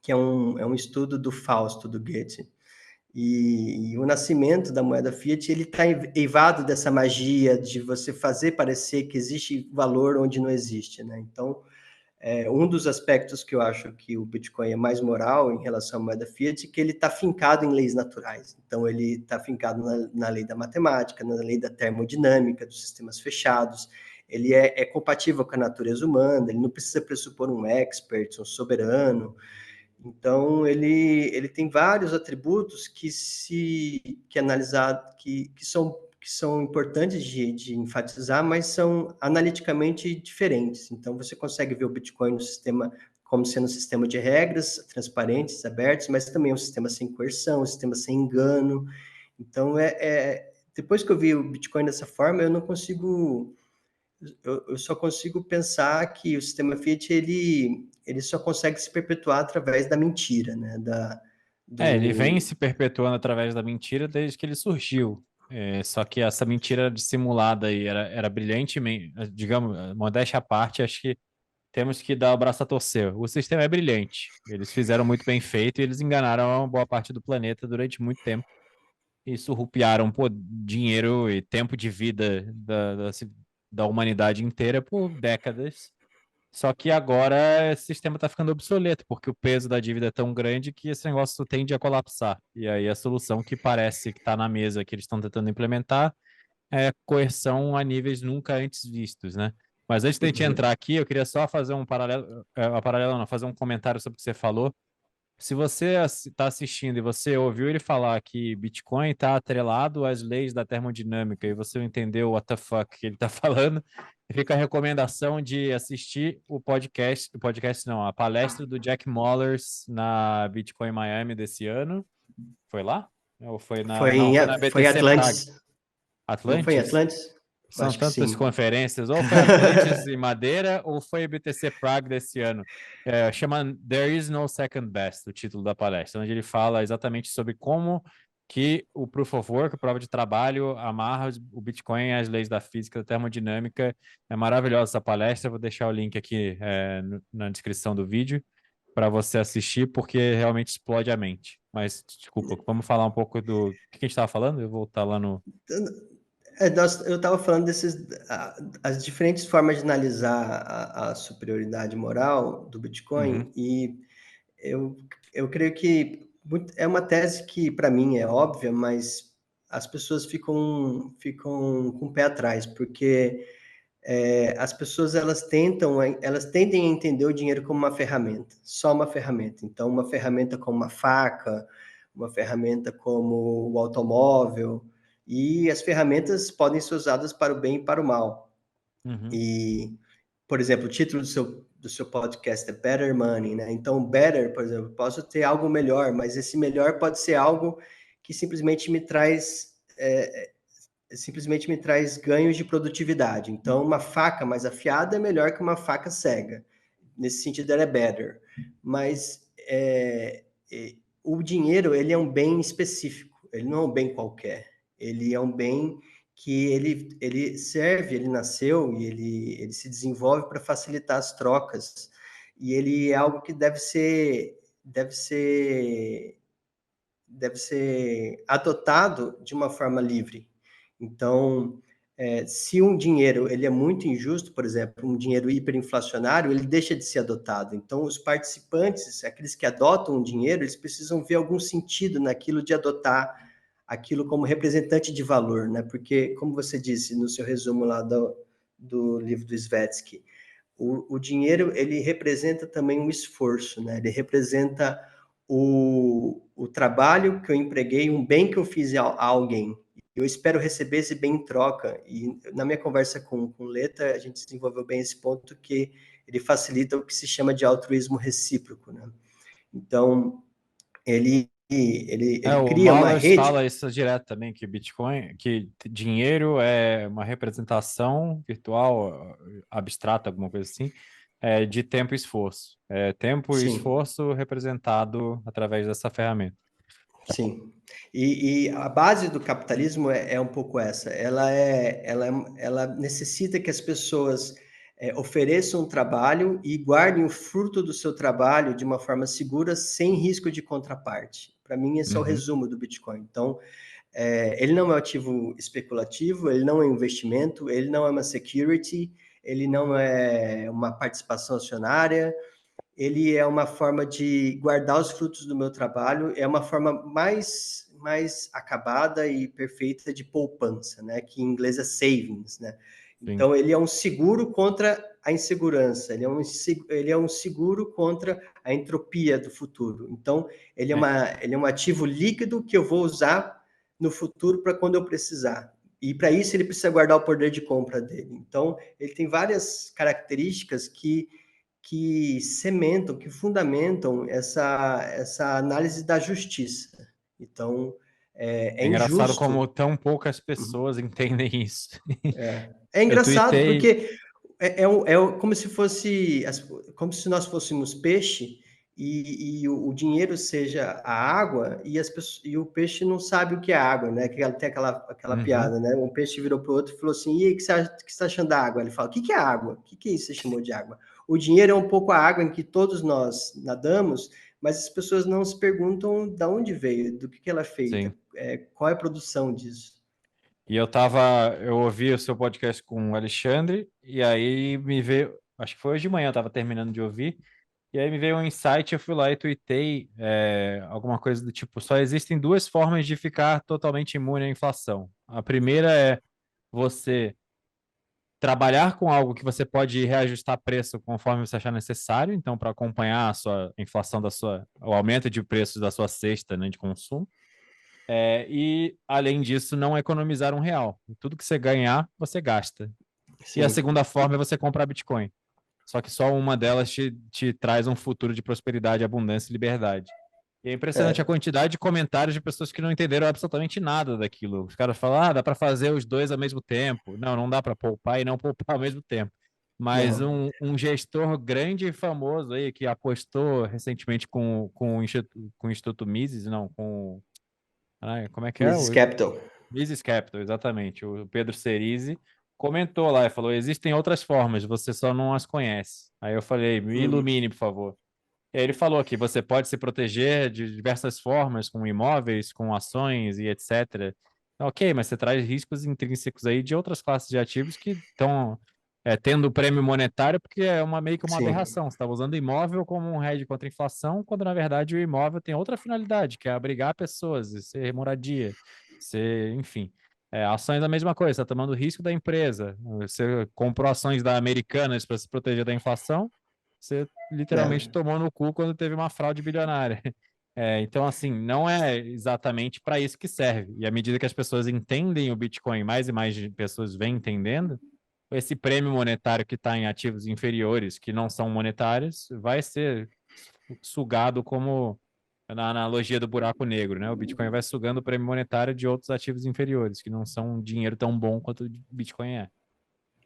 que é um estudo do Fausto, do Goethe. E o nascimento da moeda Fiat, ele está eivado dessa magia de você fazer parecer que existe valor onde não existe, né? Então, um dos aspectos que eu acho que o Bitcoin é mais moral em relação à moeda Fiat é que ele está fincado em leis naturais. Então, ele está fincado na lei da matemática, na lei da termodinâmica, dos sistemas fechados. Ele é compatível com a natureza humana, ele não precisa pressupor um expert, um soberano. Então, ele tem vários atributos que analisar, que são importantes de enfatizar, mas são analiticamente diferentes. Então, você consegue ver o Bitcoin no sistema como sendo um sistema de regras transparentes, abertos, mas também um sistema sem coerção, um sistema sem engano. Então, depois que eu vi o Bitcoin dessa forma, eu só consigo pensar que o sistema Fiat ele só consegue se perpetuar através da mentira, né? Ele vem se perpetuando através da mentira desde que ele surgiu. Só que essa mentira dissimulada aí era brilhantemente, digamos, modéstia à parte, acho que temos que dar o braço a torcer. O sistema é brilhante. Eles fizeram muito bem feito e eles enganaram uma boa parte do planeta durante muito tempo. E surrupiaram dinheiro e tempo de vida da humanidade inteira por décadas. Só que agora esse sistema está ficando obsoleto, porque o peso da dívida é tão grande que esse negócio tende a colapsar. E aí a solução que parece que está na mesa, que eles estão tentando implementar, é coerção a níveis nunca antes vistos, né? Mas antes de a gente Uhum. entrar aqui, eu queria só fazer um paralelo, não, fazer um comentário sobre o que você falou. Se você está assistindo e você ouviu ele falar que Bitcoin está atrelado às leis da termodinâmica e você não entendeu what the fuck que ele está falando, fica a recomendação de assistir o podcast não, a palestra do Jack Mallers na Bitcoin Miami desse ano. Foi lá? Ou foi não, foi na Foi em BTC Prague. Atlantis. Não foi em Atlantis? Atlantis? Eu São acho que tantas sim. conferências, ou foi Atlantis e Madeira, ou foi BTC Prague desse ano. Chama There is no second best, o título da palestra, onde ele fala exatamente sobre como que o Proof of Work, a prova de trabalho, amarra o Bitcoin às leis da física, da termodinâmica. É maravilhosa essa palestra, vou deixar o link aqui na descrição do vídeo para você assistir, porque realmente explode a mente. Mas, desculpa, vamos falar um pouco do que a gente estava falando? Eu vou voltar lá no... Eu estava falando as diferentes formas de analisar a superioridade moral do Bitcoin, Uhum. e eu, eu creio que é uma tese que, para mim, é óbvia, mas as pessoas ficam com o pé atrás, porque as pessoas elas tendem a entender o dinheiro como uma ferramenta, só uma ferramenta. Então, uma ferramenta como uma faca, uma ferramenta como o automóvel, e as ferramentas podem ser usadas para o bem e para o mal. Uhum. E, por exemplo, o título do seu podcast é Better Money, né? Então, better, por exemplo, posso ter algo melhor, mas esse melhor pode ser algo que simplesmente me traz ganhos de produtividade. Então, uma faca mais afiada é melhor que uma faca cega. Nesse sentido, ela é better. Mas o dinheiro, ele é um bem específico. Ele não é um bem qualquer. Ele é um bem que ele serve, ele nasceu e ele se desenvolve para facilitar as trocas. E ele é algo que deve ser adotado de uma forma livre. Então, se um dinheiro ele é muito injusto, por exemplo, um dinheiro hiperinflacionário, ele deixa de ser adotado. Então, os participantes, aqueles que adotam o dinheiro, eles precisam ver algum sentido naquilo de adotar aquilo como representante de valor, né? Porque, como você disse no seu resumo lá do livro do Svetsky, o dinheiro ele representa também um esforço, né? Ele representa o trabalho que eu empreguei, um bem que eu fiz a alguém. Eu espero receber esse bem em troca. E na minha conversa com o Leta, a gente desenvolveu bem esse ponto que ele facilita o que se chama de altruísmo recíproco, né? Então, ele O cria uma Mallers rede. fala isso direto também, que Bitcoin, que dinheiro é uma representação virtual, abstrata, alguma coisa assim, de tempo e esforço. É tempo e Sim, esforço representado através dessa ferramenta. sim. E a base do capitalismo é um pouco essa. Ela necessita que as pessoas ofereçam um trabalho e guardem o fruto do seu trabalho de uma forma segura, sem risco de contraparte. Para mim, esse é o Uhum. resumo do Bitcoin. Então, ele não é um ativo especulativo, ele não é um investimento, ele não é uma security, ele não é uma participação acionária, ele é uma forma de guardar os frutos do meu trabalho, é uma forma mais acabada e perfeita de poupança, né? Que em inglês é savings, né? Sim. Então, ele é um seguro contra a insegurança, ele é um seguro contra a entropia do futuro. Então, É, ele é um ativo líquido que eu vou usar no futuro para quando eu precisar. E para isso ele precisa guardar o poder de compra dele. Então, ele tem várias características que cimentam, que fundamentam essa análise da justiça. Então, é é engraçado injusto. como tão poucas pessoas entendem isso. É Eu engraçado tuitei. porque como se fosse, como se nós fôssemos peixe e o dinheiro seja a água e o peixe não sabe o que é água, né? Que tem aquela Uhum. piada, né? Um peixe virou para o outro e falou assim: e aí, o que você está achando da água? Ele fala: o que é água? O que é isso que você chamou de água? O dinheiro é um pouco a água em que todos nós nadamos, mas as pessoas não se perguntam de onde veio, do que ela é feita, Sim. qual é a produção disso. E eu ouvi o seu podcast com o Alexandre, e aí me veio, acho que foi hoje de manhã, eu estava terminando de ouvir, e aí me veio um insight, eu fui lá e tuitei alguma coisa do tipo, só existem duas formas de ficar totalmente imune à inflação. A primeira é você trabalhar com algo que você pode reajustar preço conforme você achar necessário, então para acompanhar a sua inflação o aumento de preços da sua cesta, né, de consumo. E, além disso, não economizar um real. Tudo que você ganhar, você gasta. E a Sim. segunda forma é você comprar Bitcoin. Só que só uma delas te traz um futuro de prosperidade, abundância e liberdade. E é impressionante a É, quantidade de comentários de pessoas que não entenderam absolutamente nada daquilo. Os caras falam, dá para fazer os dois ao mesmo tempo. Não, não dá para poupar e não poupar ao mesmo tempo. Mas não. um gestor grande e famoso aí que apostou recentemente com o Instituto Mises, não, como é que é? Mrs. Capital. Mises Capital, exatamente. O Pedro Cerise comentou lá e falou: existem outras formas, você só não as conhece. Aí eu falei: me Hum, ilumine, por favor. E aí ele falou que você pode se proteger de diversas formas, com imóveis, com ações e etc. Ok, mas você traz riscos intrínsecos aí de outras classes de ativos que estão tendo prêmio monetário, porque é meio que uma sim. aberração. Você está usando imóvel como um hedge contra a inflação, quando na verdade o imóvel tem outra finalidade, que é abrigar pessoas, ser moradia, ser, enfim. Ações é a mesma coisa, está tomando risco da empresa. Você comprou ações da Americanas para se proteger da inflação, você literalmente É, tomou no cu quando teve uma fraude bilionária. Então, assim, não é exatamente para isso que serve. E à medida que as pessoas entendem o Bitcoin, mais e mais pessoas vêm entendendo, esse prêmio monetário que está em ativos inferiores, que não são monetários, vai ser sugado como na analogia do buraco negro, né? O Bitcoin vai sugando o prêmio monetário de outros ativos inferiores, que não são dinheiro tão bom quanto o Bitcoin é.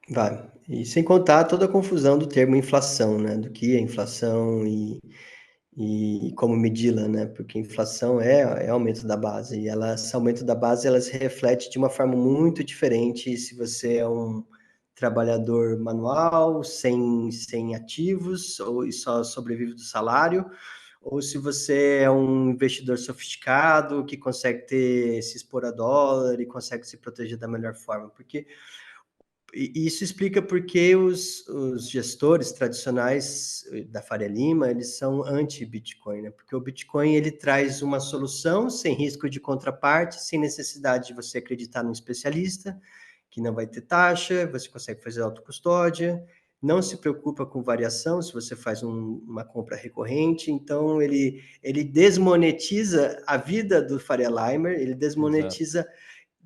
vai. E sem contar toda a confusão do termo inflação, né? Do que é inflação e como medi-la, né? Porque inflação é aumento da base, e esse aumento da base ela se reflete de uma forma muito diferente se você é um trabalhador manual, sem ativos, ou e só sobrevive do salário, ou se você é um investidor sofisticado que consegue se expor a dólar e consegue se proteger da melhor forma. Porque e isso explica por que os gestores tradicionais da Faria Lima, eles são anti-Bitcoin, né? Porque o Bitcoin, ele traz uma solução sem risco de contraparte, sem necessidade de você acreditar num especialista, que não vai ter taxa, você consegue fazer autocustódia, não se preocupa com variação se você faz uma compra recorrente, então ele desmonetiza a vida do Faria Limer, ele Exato. desmonetiza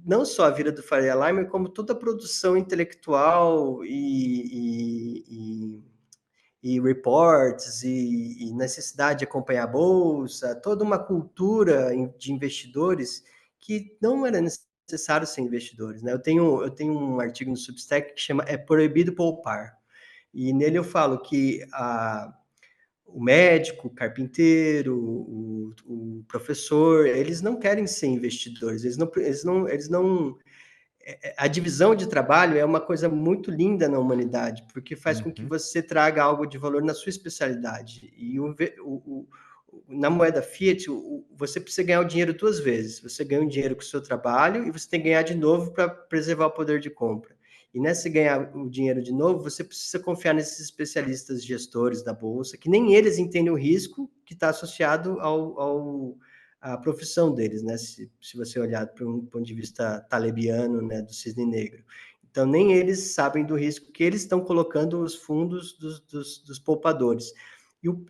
não só a vida do Faria Limer, como toda a produção intelectual e reports e necessidade de acompanhar a bolsa, toda uma cultura de investidores que não era necessário ser investidores, né? Eu tenho um artigo no Substack que chama É Proibido Poupar. E nele eu falo que o médico, o carpinteiro, o professor, eles não querem ser investidores, eles não a divisão de trabalho é uma coisa muito linda na humanidade, porque faz com que Uhum. você traga algo de valor na sua especialidade. E na moeda fiat, você precisa ganhar o dinheiro duas vezes. Você ganha o dinheiro com o seu trabalho e você tem que ganhar de novo para preservar o poder de compra. E nessa ganhar o dinheiro de novo, você precisa confiar nesses especialistas gestores da bolsa, que nem eles entendem o risco que está associado a profissão deles, né? Se você olhar para um ponto de vista talebiano, né, do cisne negro. Então, nem eles sabem do risco que eles estão colocando os fundos dos poupadores.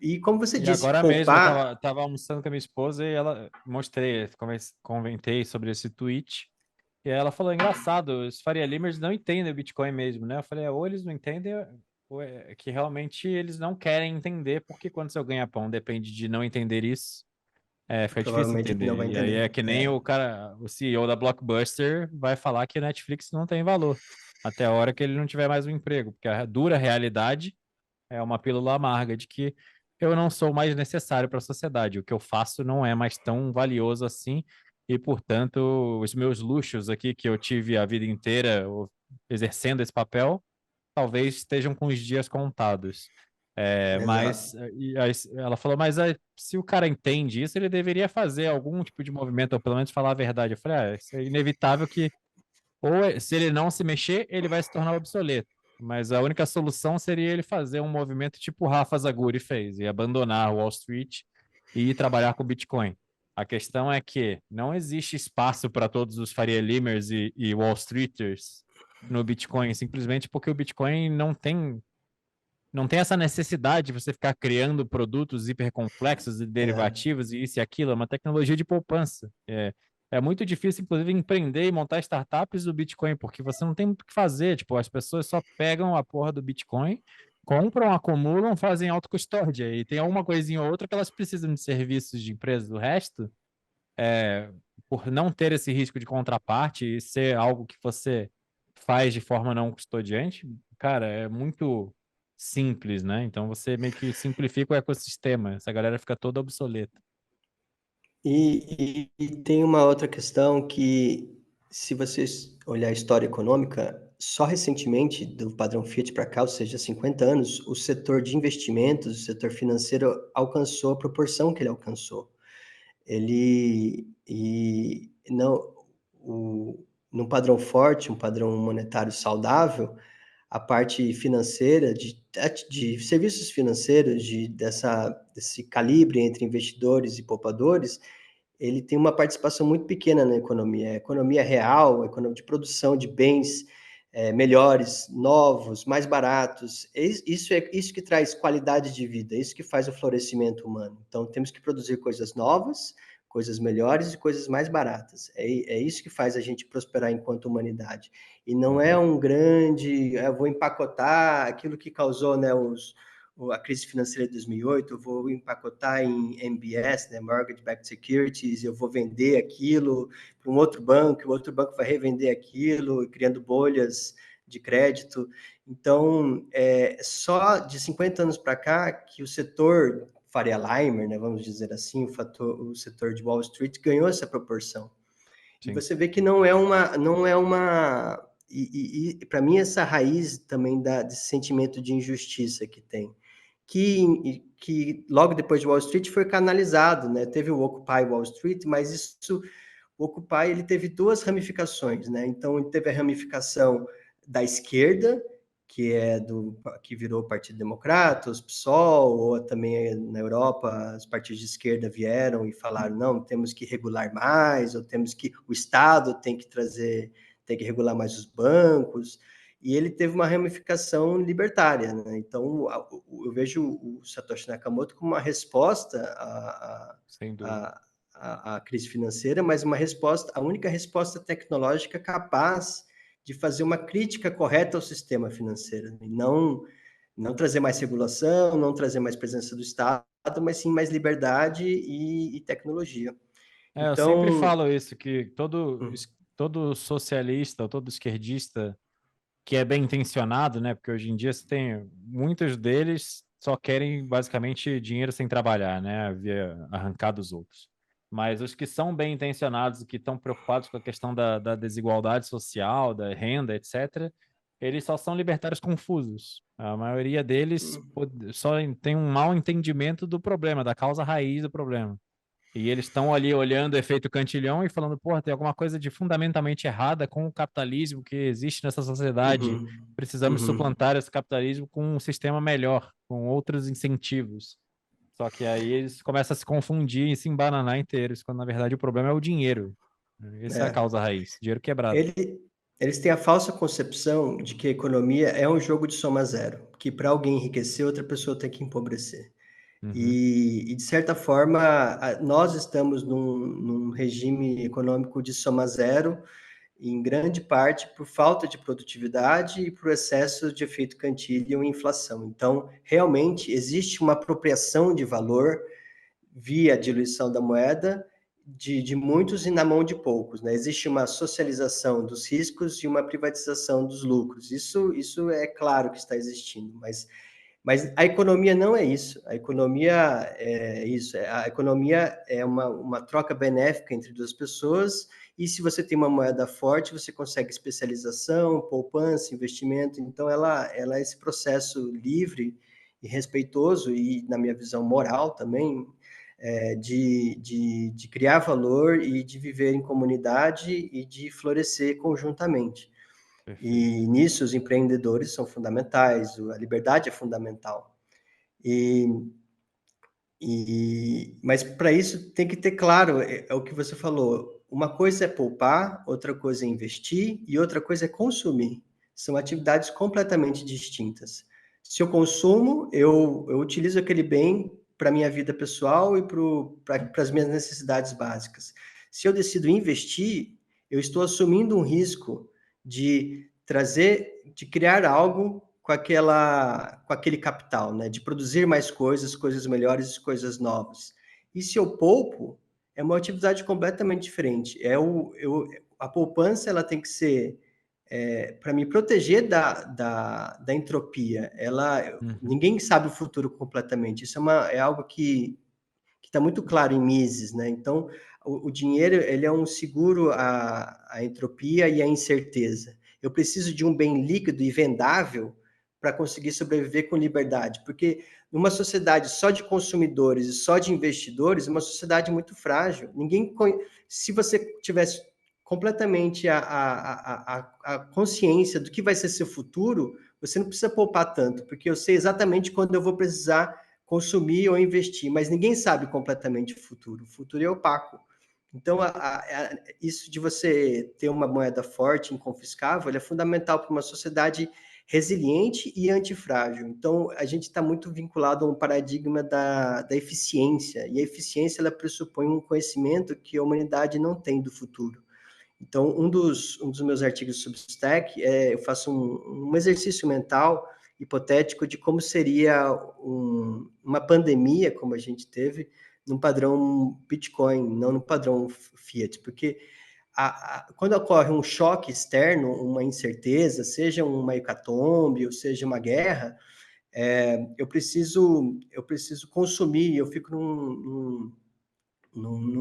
E como você E disse, agora mesmo eu poupar, tava almoçando com a minha esposa e ela mostrei, comentei sobre esse tweet. E aí ela falou, engraçado, os Faria Limers não entendem o Bitcoin mesmo, né? Eu falei, ou eles não entendem, ou é que realmente eles não querem entender, porque quando seu ganha-pão depende de não entender isso, fica difícil provavelmente ele não entender. vai E aí é entender. que nem o CEO da Blockbuster vai falar que a Netflix não tem valor, até a hora que ele não tiver mais um emprego, porque a dura realidade é uma pílula amarga de que eu não sou mais necessário para a sociedade. O que eu faço não é mais tão valioso assim, e, portanto, os meus luxos aqui que eu tive a vida inteira exercendo esse papel, talvez estejam com os dias contados. Exato. E aí ela falou, mas se o cara entende isso, ele deveria fazer algum tipo de movimento, ou pelo menos falar a verdade. Eu falei, isso é inevitável que se ele não se mexer, ele vai se tornar obsoleto. Mas a única solução seria ele fazer um movimento tipo o Rafa Zaguri fez, e abandonar Wall Street e ir trabalhar com Bitcoin. A questão é que não existe espaço para todos os Faria Limers e Wall Streeters no Bitcoin, simplesmente porque o Bitcoin não tem essa necessidade de você ficar criando produtos hipercomplexos e É, derivativos e isso e aquilo. É uma tecnologia de poupança. É muito difícil, inclusive, empreender e montar startups do Bitcoin, porque você não tem muito o que fazer. Tipo, as pessoas só pegam a porra do Bitcoin, compram, acumulam, fazem autocustódia. E tem alguma coisinha ou outra que elas precisam de serviços de empresas. O resto, por não ter esse risco de contraparte e ser algo que você faz de forma não custodiante, cara, é muito simples, né? Então você meio que simplifica o ecossistema. Essa galera fica toda obsoleta. e tem uma outra questão que, se você olhar a história econômica, só recentemente, do padrão Fiat para cá, ou seja, 50 anos, o setor de investimentos, o setor financeiro alcançou a proporção que ele alcançou. Ele e não num padrão forte, um padrão monetário saudável, a parte financeira de serviços financeiros desse calibre entre investidores e poupadores, ele tem uma participação muito pequena na economia. A economia real, a economia de produção de bens melhores, novos, mais baratos. Isso é isso que traz qualidade de vida, isso que faz o florescimento humano. Então, temos que produzir coisas novas, coisas melhores e coisas mais baratas. É isso que faz a gente prosperar enquanto humanidade. E não é um grande, eu vou empacotar aquilo que causou, né, a crise financeira de 2008, eu vou empacotar em MBS, né, Mortgage Backed Securities, eu vou vender aquilo para um outro banco, o outro banco vai revender aquilo, criando bolhas de crédito. Então, só de 50 anos para cá que o setor Faria Limer, né, vamos dizer assim, o setor de Wall Street ganhou essa proporção. E Sim. você vê que não é uma e para mim essa raiz também desse sentimento de injustiça que tem, que logo depois de Wall Street foi canalizado, né? Teve o Occupy Wall Street, mas o Occupy ele teve duas ramificações, né? Então ele teve a ramificação da esquerda, que virou o Partido Democrata, os PSOL, ou também na Europa, os partidos de esquerda vieram e falaram, não, temos que regular mais, ou o Estado tem que regular mais os bancos, e ele teve uma ramificação libertária, né? Então, eu vejo o Satoshi Nakamoto como uma resposta Sem dúvida. à crise financeira, mas a única resposta tecnológica capaz de fazer uma crítica correta ao sistema financeiro, e não trazer mais regulação, não trazer mais presença do Estado, mas sim mais liberdade e tecnologia. Eu sempre Então, falo isso, que todo socialista ou todo esquerdista que é bem intencionado, né? Porque hoje em dia você tem muitos deles só querem basicamente dinheiro sem trabalhar, né? Via arrancar dos outros. Mas os que são bem intencionados e que estão preocupados com a questão da desigualdade social, da renda, etc., eles só são libertários confusos. A maioria deles só tem um mau entendimento do problema, da causa raiz do problema. E eles estão ali olhando o efeito cantilhão e falando, porra, tem alguma coisa de fundamentalmente errada com o capitalismo que existe nessa sociedade. uhum, Precisamos uhum, suplantar esse capitalismo com um sistema melhor, com outros incentivos. Só que aí eles começam a se confundir e se embananar inteiros, quando na verdade o problema é o dinheiro. Essa é a é. causa raiz, dinheiro quebrado. Eles têm a falsa concepção de que a economia é um jogo de soma zero, que para alguém enriquecer, outra pessoa tem que empobrecer. Uhum, E, de certa forma, nós estamos num regime econômico de soma zero, em grande parte por falta de produtividade e por excesso de efeito cantilho e inflação. Então, realmente, existe uma apropriação de valor via diluição da moeda de muitos e na mão de poucos, né? Existe uma socialização dos riscos e uma privatização dos lucros. Isso é claro que está existindo, mas a economia não é isso. A economia é isso. A economia é uma troca benéfica entre duas pessoas. E se você tem uma moeda forte, você consegue especialização, poupança, investimento. Então, ela é esse processo livre e respeitoso e, na minha visão, moral também, de criar valor e de viver em comunidade e de florescer conjuntamente. perfeito. E nisso os empreendedores são fundamentais, a liberdade é fundamental. E, mas para isso tem que ter claro, é o que você falou, uma coisa é poupar, outra coisa é investir e outra coisa é consumir. São atividades completamente distintas. Se eu consumo, eu utilizo aquele bem para a minha vida pessoal e para as minhas necessidades básicas. Se eu decido investir, eu estou assumindo um risco de criar algo com aquele capital, né? De produzir mais coisas, coisas melhores, coisas novas. E se eu poupo, é uma atividade completamente diferente. A poupança ela tem que ser para me proteger da entropia. Uhum, Ninguém sabe o futuro completamente. Isso é algo que está muito claro em Mises, né? Então, o dinheiro ele é um seguro à entropia e à incerteza. Eu preciso de um bem líquido e vendável para conseguir sobreviver com liberdade, porque numa sociedade só de consumidores e só de investidores, é uma sociedade muito frágil. Se você tivesse completamente a consciência do que vai ser seu futuro, você não precisa poupar tanto, porque eu sei exatamente quando eu vou precisar consumir ou investir, mas ninguém sabe completamente o futuro. O futuro é opaco. Então, isso de você ter uma moeda forte, inconfiscável, ele é fundamental para uma sociedade resiliente e antifrágil. Então, a gente está muito vinculado a um paradigma da eficiência, e a eficiência ela pressupõe um conhecimento que a humanidade não tem do futuro. Então, um dos meus artigos sobre Substack, eu faço um exercício mental hipotético de como seria uma pandemia, como a gente teve, num padrão Bitcoin, não no padrão Fiat, porque quando ocorre um choque externo, uma incerteza, seja uma hecatombe ou seja uma guerra, eu preciso consumir, eu fico num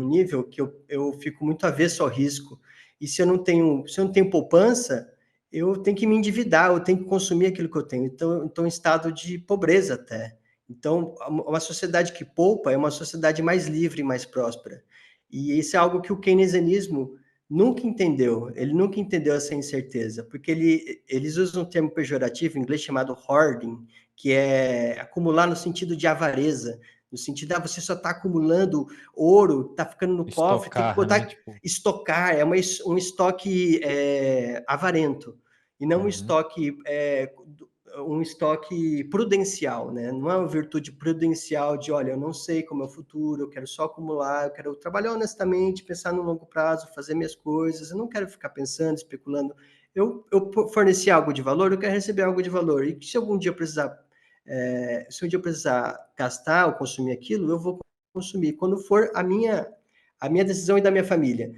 nível que eu fico muito avesso ao risco. E se eu não tenho poupança, eu tenho que me endividar, eu tenho que consumir aquilo que eu tenho. Então, eu estou em estado de pobreza até. Então, uma sociedade que poupa é uma sociedade mais livre e mais próspera. E isso é algo que o keynesianismo nunca entendeu. Ele nunca entendeu essa incerteza, porque eles usam um termo pejorativo em inglês chamado hoarding, que é acumular no sentido de avareza, no sentido, você só está acumulando ouro, está ficando no cofre, tem que Estocar, né? botar, Tipo, estocar, um estoque avarento, e não uhum. um estoque prudencial, né? Não é uma virtude prudencial de, olha, eu não sei como é o futuro, eu quero só acumular, eu quero trabalhar honestamente, pensar no longo prazo, fazer minhas coisas, eu não quero ficar pensando, especulando. Eu forneci algo de valor, eu quero receber algo de valor, e se algum dia eu precisar se um dia eu precisar gastar ou consumir aquilo, eu vou consumir. Quando for a minha decisão e da minha família. O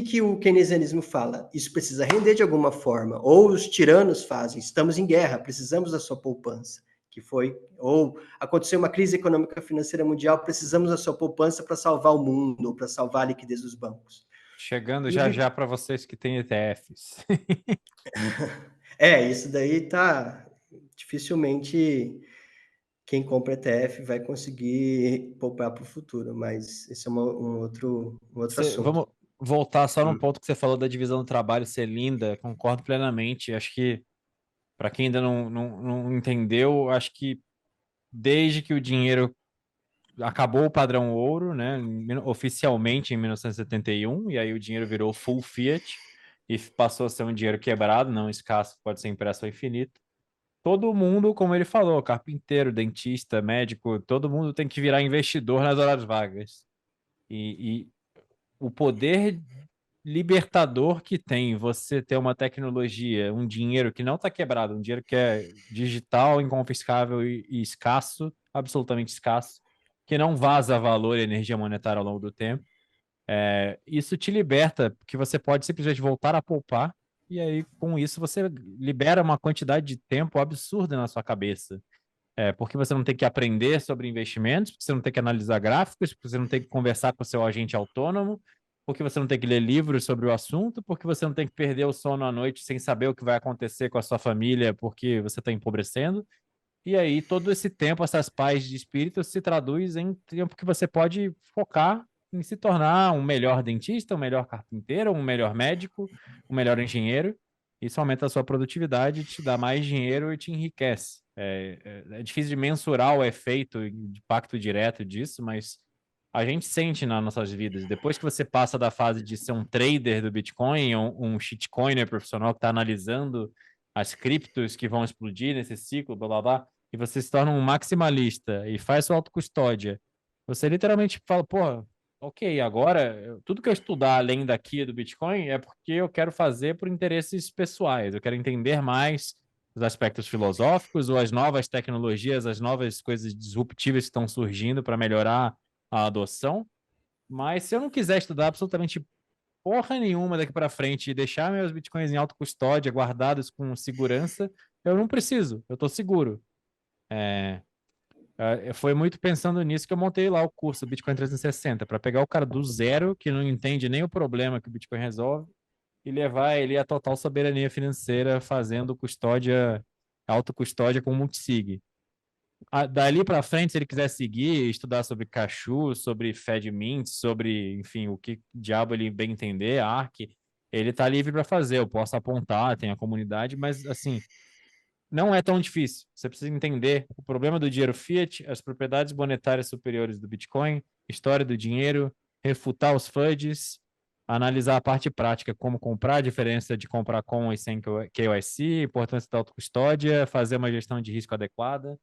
que o keynesianismo fala? Isso precisa render de alguma forma. Ou os tiranos fazem, estamos em guerra, precisamos da sua poupança. Ou aconteceu uma crise econômica financeira mundial, precisamos da sua poupança para salvar o mundo, ou para salvar a liquidez dos bancos. Chegando E já já para vocês que têm ETFs. isso daí tá dificilmente quem compra ETF vai conseguir poupar para o futuro, mas esse é um outro assunto. Vamos voltar só no Hum. ponto que você falou da divisão do trabalho ser linda, concordo plenamente. Acho que, para quem ainda não entendeu, acho que desde que o dinheiro acabou o padrão ouro, né, oficialmente em 1971, e aí o dinheiro virou full fiat e passou a ser um dinheiro quebrado, não escasso, pode ser impresso ao infinito. Todo mundo, como ele falou, carpinteiro, dentista, médico, todo mundo tem que virar investidor nas horas vagas. E o poder libertador que tem você ter uma tecnologia, um dinheiro que não está quebrado, um dinheiro que é digital, inconfiscável e escasso, absolutamente escasso, que não vaza valor e energia monetária ao longo do tempo. Isso te liberta, porque você pode simplesmente voltar a poupar, e aí com isso você libera uma quantidade de tempo absurda na sua cabeça. Porque você não tem que aprender sobre investimentos, porque você não tem que analisar gráficos, porque você não tem que conversar com o seu agente autônomo, porque você não tem que ler livros sobre o assunto, porque você não tem que perder o sono à noite sem saber o que vai acontecer com a sua família, porque você está empobrecendo. E aí, todo esse tempo, essas paz de espírito se traduz em tempo que você pode focar em se tornar um melhor dentista, um melhor carpinteiro, um melhor médico, um melhor engenheiro. Isso aumenta a sua produtividade, te dá mais dinheiro e te enriquece. É difícil de mensurar o efeito de impacto direto disso, mas a gente sente nas nossas vidas. Depois que você passa da fase de ser um trader do Bitcoin, um shitcoiner profissional que está analisando as criptos que vão explodir nesse ciclo, blá blá blá, e você se torna um maximalista e faz sua autocustódia, você literalmente fala, pô, ok, agora tudo que eu estudar além daqui do Bitcoin é porque eu quero fazer por interesses pessoais, eu quero entender mais os aspectos filosóficos ou as novas tecnologias, as novas coisas disruptivas que estão surgindo para melhorar a adoção. Mas se eu não quiser estudar absolutamente porra nenhuma daqui para frente e deixar meus bitcoins em autocustódia, guardados com segurança, eu não preciso, eu estou seguro. Foi muito pensando nisso que eu montei lá o curso Bitcoin 360, para pegar o cara do zero, que não entende nem o problema que o Bitcoin resolve, e levar ele à total soberania financeira, fazendo custódia, autocustódia com multisig. Dali para frente, se ele quiser seguir, estudar sobre Cashu, sobre FedMint, sobre, enfim, o que diabo ele bem entender, Arc, ele tá livre para fazer. Eu posso apontar, tem a comunidade, mas assim, não é tão difícil. Você precisa entender o problema do dinheiro fiat, as propriedades monetárias superiores do Bitcoin, história do dinheiro, refutar os FUDs, analisar a parte prática, como comprar, a diferença de comprar com e sem KYC, importância da autocustódia, fazer uma gestão de risco adequada,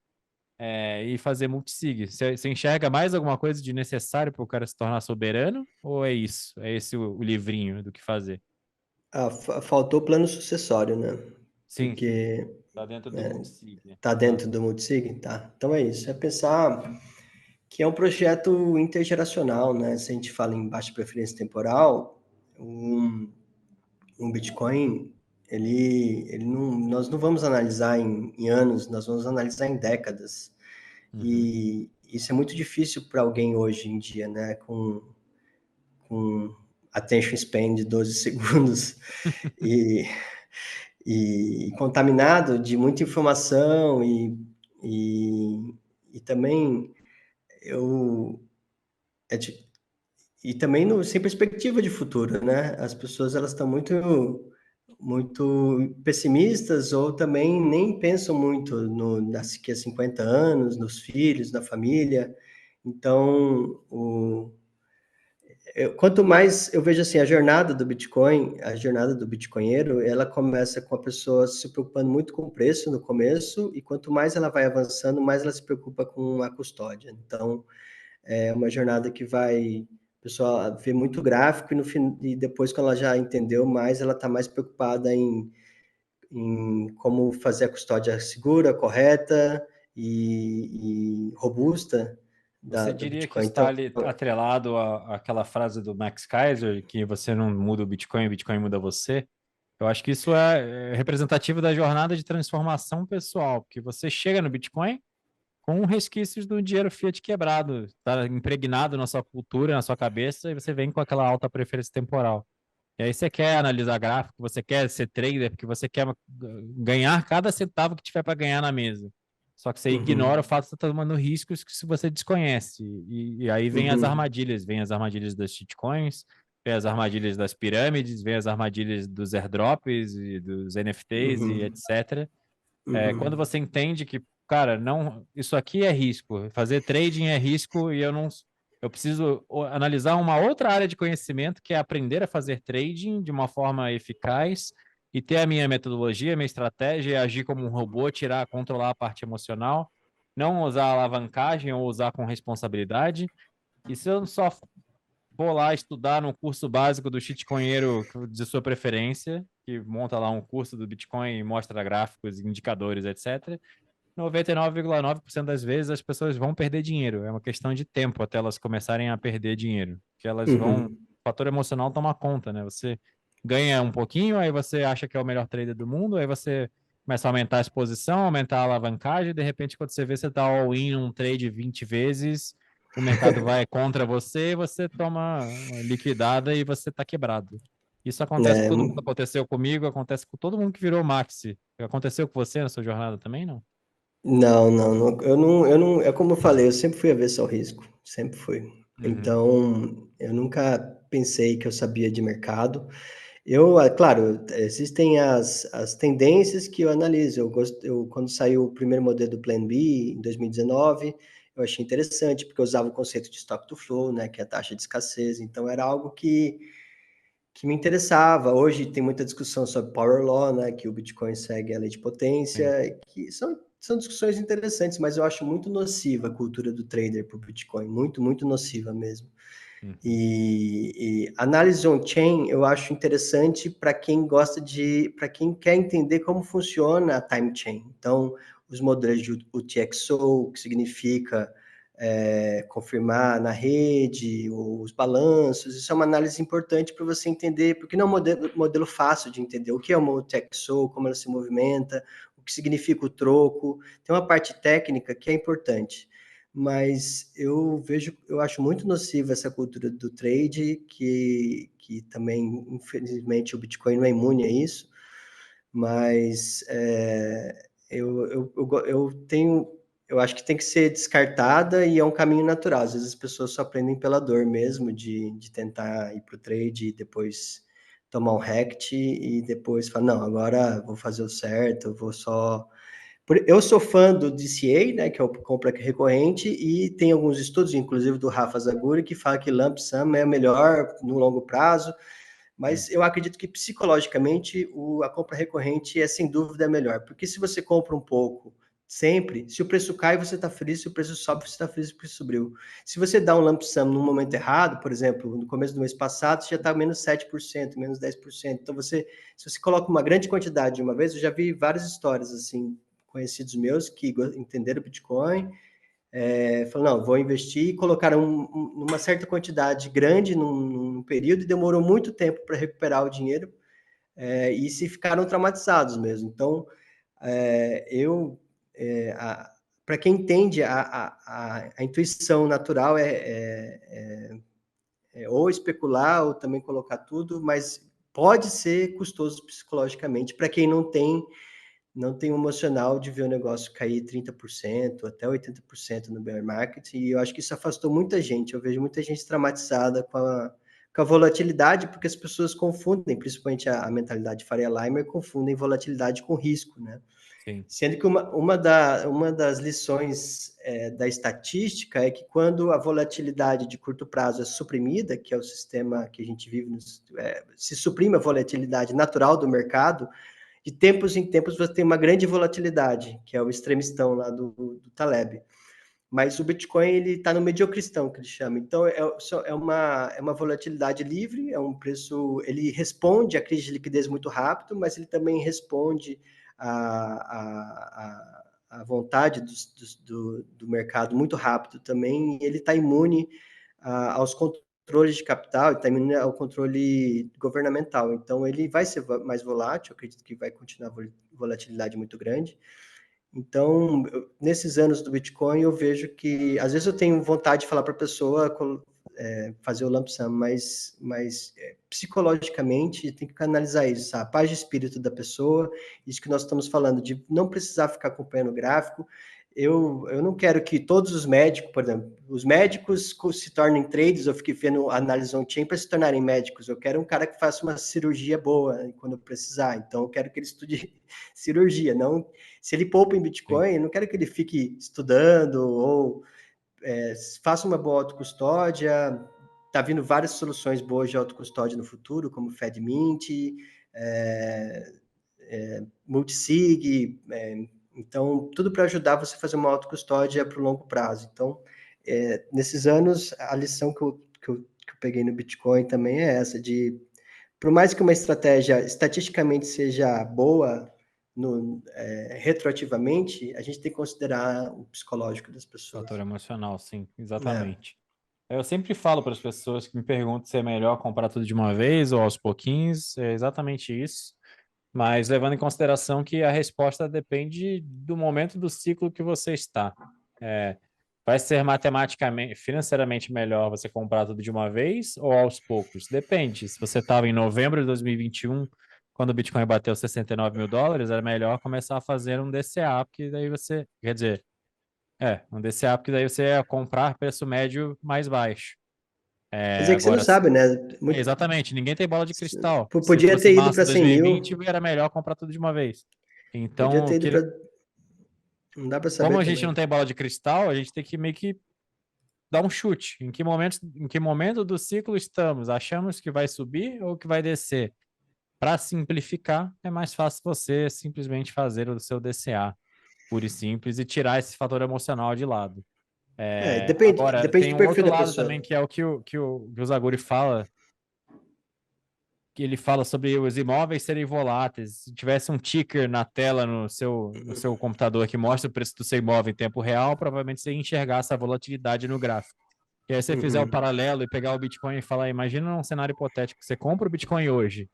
e fazer multisig. Você enxerga mais alguma coisa de necessário para o cara se tornar soberano? Ou é isso? É esse o livrinho do que fazer? Faltou plano sucessório, né? Sim, sim. Porque Tá dentro do multisig, né? tá Ah, dentro do multisig, tá? Então é isso. É pensar que é um projeto intergeracional, né? Se a gente fala em baixa preferência temporal, um Bitcoin, ele não, nós não vamos analisar em anos, nós vamos analisar em décadas. uhum. E isso é muito difícil para alguém hoje em dia, né? Com attention span de 12 segundos e, e contaminado de muita informação e, e também eu é, e também sem perspectiva de futuro, né? As pessoas elas estão muito pessimistas ou também nem pensam muito daqui a 50 anos, nos filhos, na família. Então, quanto mais eu vejo assim, a jornada do Bitcoin, a jornada do Bitcoinheiro, ela começa com a pessoa se preocupando muito com o preço no começo, e quanto mais ela vai avançando, mais ela se preocupa com a custódia. Então, é uma jornada que vai a pessoa vê muito gráfico e, no fim, e depois, quando ela já entendeu mais, ela está mais preocupada em como fazer a custódia segura, correta e robusta Você do diria que Bitcoin. está Então, ali atrelado àquela frase do Max Kaiser, que você não muda o Bitcoin muda você? Eu acho que isso é representativo da jornada de transformação pessoal, porque você chega no Bitcoin com resquícios do dinheiro fiat quebrado, está impregnado na sua cultura, na sua cabeça, e você vem com aquela alta preferência temporal. E aí você quer analisar gráfico, você quer ser trader, porque você quer ganhar cada centavo que tiver para ganhar na mesa. Só que você ignora o uhum, fato de você estar tomando riscos que se você desconhece. E aí uhum, vem as armadilhas das shitcoins, vem as armadilhas das pirâmides, vem as armadilhas dos airdrops e dos NFTs e uhum, etc. Quando uhum, você entende que, cara, não, isso aqui é risco, fazer trading é risco e eu preciso analisar uma outra área de conhecimento que é aprender a fazer trading de uma forma eficaz e ter a minha metodologia, minha estratégia, e agir como um robô, controlar a parte emocional, não usar alavancagem ou usar com responsabilidade. E se eu só vou lá estudar no curso básico do shitcoinheiro de sua preferência, que monta lá um curso do Bitcoin e mostra gráficos, indicadores, etc. 99,9% das vezes as pessoas vão perder dinheiro. É uma questão de tempo até elas começarem a perder dinheiro. Que elas vão. O uhum, fator emocional toma conta, né? Você ganha um pouquinho, aí você acha que é o melhor trader do mundo, aí você começa a aumentar a exposição, aumentar a alavancagem, e de repente, quando você vê, você está all-in num trade 20 vezes, o mercado vai contra você, você toma uma liquidada e você está quebrado. Isso acontece com é, todo mundo, aconteceu comigo, acontece com todo mundo que virou Maxi. Aconteceu com você na sua jornada também, não? eu não, é como eu falei, eu sempre fui avesso ao risco, sempre fui. Uhum. Então, eu nunca pensei que eu sabia de mercado. Claro, existem as tendências que eu analiso. Quando saiu o primeiro modelo do Plan B, em 2019, eu achei interessante, porque eu usava o conceito de stock to flow, né, que é a taxa de escassez. Então, era algo que me interessava. Hoje tem muita discussão sobre Power Law, né, que o Bitcoin segue a lei de Sim. potência, que são discussões interessantes, mas eu acho muito nociva a cultura do trader para o Bitcoin, muito, muito nociva mesmo. Uhum. E análise on-chain eu acho interessante para quem para quem quer entender como funciona a time chain. Então, os modelos de UTXO, que significa confirmar na rede, os balanços, isso é uma análise importante para você entender, porque não é um modelo fácil de entender o que é uma UTXO, como ela se movimenta, o que significa o troco. Tem uma parte técnica que é importante, mas eu acho muito nociva essa cultura do trade, que também, infelizmente, o Bitcoin não é imune a isso, mas eu acho que tem que ser descartada e é um caminho natural. Às vezes as pessoas só aprendem pela dor mesmo, de tentar ir para o trade e depois tomar um rect e depois falar, não, agora vou fazer o certo, vou só Eu sou fã do DCA, né, que é o compra recorrente, e tem alguns estudos, inclusive do Rafa Zaguri, que fala que lump sum é melhor no longo prazo, mas eu acredito que psicologicamente a compra recorrente é sem dúvida melhor, porque se você compra um pouco sempre, se o preço cai, você está feliz, se o preço sobe, você está feliz porque subiu. Se você dá um lump sum no momento errado, por exemplo, no começo do mês passado, você já está menos 7%, menos 10%. Então, se você coloca uma grande quantidade de uma vez, eu já vi várias histórias assim, conhecidos meus que entenderam o Bitcoin, falaram, não, vou investir, e colocaram uma certa quantidade grande num período e demorou muito tempo para recuperar o dinheiro, e se ficaram traumatizados mesmo. Então, para quem entende, a intuição natural é ou especular ou também colocar tudo, mas pode ser custoso psicologicamente para quem não tem um emocional de ver o negócio cair 30%, até 80% no bear market, e eu acho que isso afastou muita gente. Eu vejo muita gente traumatizada com a volatilidade, porque as pessoas confundem, principalmente a mentalidade Faria Limer, confundem volatilidade com risco, né? Sim. Sendo que uma das lições da estatística é que quando a volatilidade de curto prazo é suprimida, que é o sistema que a gente vive, se suprime a volatilidade natural do mercado, de tempos em tempos você tem uma grande volatilidade, que é o extremistão lá do Taleb. Mas o Bitcoin ele está no mediocristão, que ele chama. Então é uma volatilidade livre, é um preço. Ele responde à crise de liquidez muito rápido, mas ele também responde à vontade do mercado muito rápido também. E ele está imune aos controles de capital, está imune ao controle governamental. Então ele vai ser mais volátil, acredito que vai continuar volatilidade muito grande. Então, nesses anos do Bitcoin, eu vejo que, às vezes eu tenho vontade de falar para a pessoa fazer o lump sum, mas psicologicamente tem que analisar isso, sabe? A paz de espírito da pessoa, isso que nós estamos falando, de não precisar ficar acompanhando o gráfico. Eu não quero que todos os médicos, por exemplo, os médicos se tornem traders, eu fiquei vendo análise on-chain para se tornarem médicos. Eu quero um cara que faça uma cirurgia boa quando eu precisar. Então, eu quero que ele estude cirurgia, não. Se ele poupa em Bitcoin, eu não quero que ele fique estudando ou faça uma boa autocustódia. Está vindo várias soluções boas de autocustódia no futuro, como FedMint, Multisig. Então, tudo para ajudar você a fazer uma autocustódia para o longo prazo. Então, nesses anos, a lição que eu peguei no Bitcoin também é essa, por mais que uma estratégia estatisticamente seja boa, retroativamente, a gente tem que considerar o psicológico das pessoas. Fator emocional, sim, exatamente. Eu sempre falo para as pessoas que me perguntam se é melhor comprar tudo de uma vez ou aos pouquinhos, é exatamente isso. Mas levando em consideração que a resposta depende do momento do ciclo que você está. Vai ser matematicamente, financeiramente melhor você comprar tudo de uma vez ou aos poucos? Depende. Se você estava em novembro de 2021, quando o Bitcoin bateu 69 mil dólares, era melhor começar a fazer um DCA, porque daí você, quer dizer, um DCA, porque daí você ia comprar preço médio mais baixo. Mas é que você não Agora, sabe, né? exatamente, ninguém tem bola de cristal. Se Podia fosse ter ido março para de 100 2020, mil, era melhor comprar tudo de uma vez. podia Então, ter ido para. Não dá para como saber a gente não também. tem bola de cristal, a gente tem que meio que dar um chute. Em que momento do ciclo estamos? Achamos que vai subir ou que vai descer? Para simplificar, é mais fácil você simplesmente fazer o seu DCA, puro e simples, e tirar esse fator emocional de lado. Depende Agora, tem do um perfil outro da lado pessoa. também, que é o que o Zaguri fala, que ele fala sobre os imóveis serem voláteis. Se tivesse um ticker na tela no seu computador que mostra o preço do seu imóvel em tempo real, provavelmente você ia enxergar essa volatilidade no gráfico. E aí você fizer o Uhum, paralelo e pegar o Bitcoin e falar, imagina um cenário hipotético, você compra o Bitcoin hoje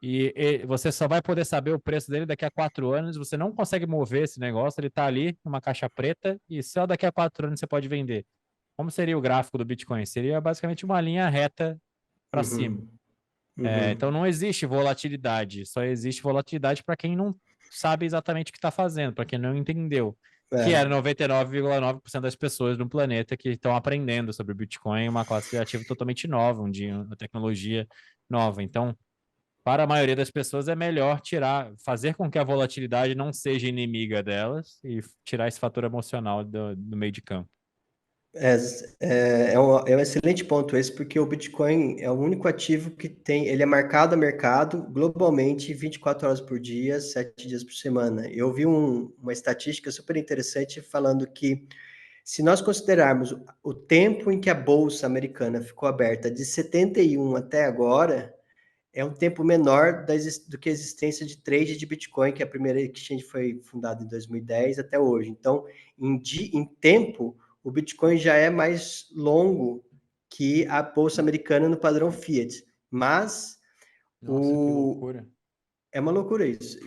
e você só vai poder saber o preço dele daqui a 4 anos, você não consegue mover esse negócio, ele está ali numa caixa preta e só daqui a 4 anos você pode vender. Como seria o gráfico do Bitcoin? Seria basicamente uma linha reta para cima. uhum, Então uhum. não existe volatilidade, só existe volatilidade para quem não sabe exatamente o que está fazendo, para quem não entendeu. Que é 99,9% das pessoas no planeta que estão aprendendo sobre o Bitcoin, uma classe de ativo totalmente nova, uma tecnologia nova. Então, para a maioria das pessoas é melhor fazer com que a volatilidade não seja inimiga delas e tirar esse fator emocional do meio de campo. É um excelente ponto esse, porque o Bitcoin é o único ativo que tem, ele é marcado a mercado globalmente 24 horas por dia, 7 dias por semana. Eu vi uma estatística super interessante falando que se nós considerarmos o tempo em que a Bolsa Americana ficou aberta de 71 até agora, é um tempo menor do que a existência de trade de Bitcoin, que a primeira exchange foi fundada em 2010 até hoje. Então, em tempo, o Bitcoin já é mais longo que a Bolsa Americana no padrão Fiat. Mas Nossa, que o, loucura. é uma loucura isso.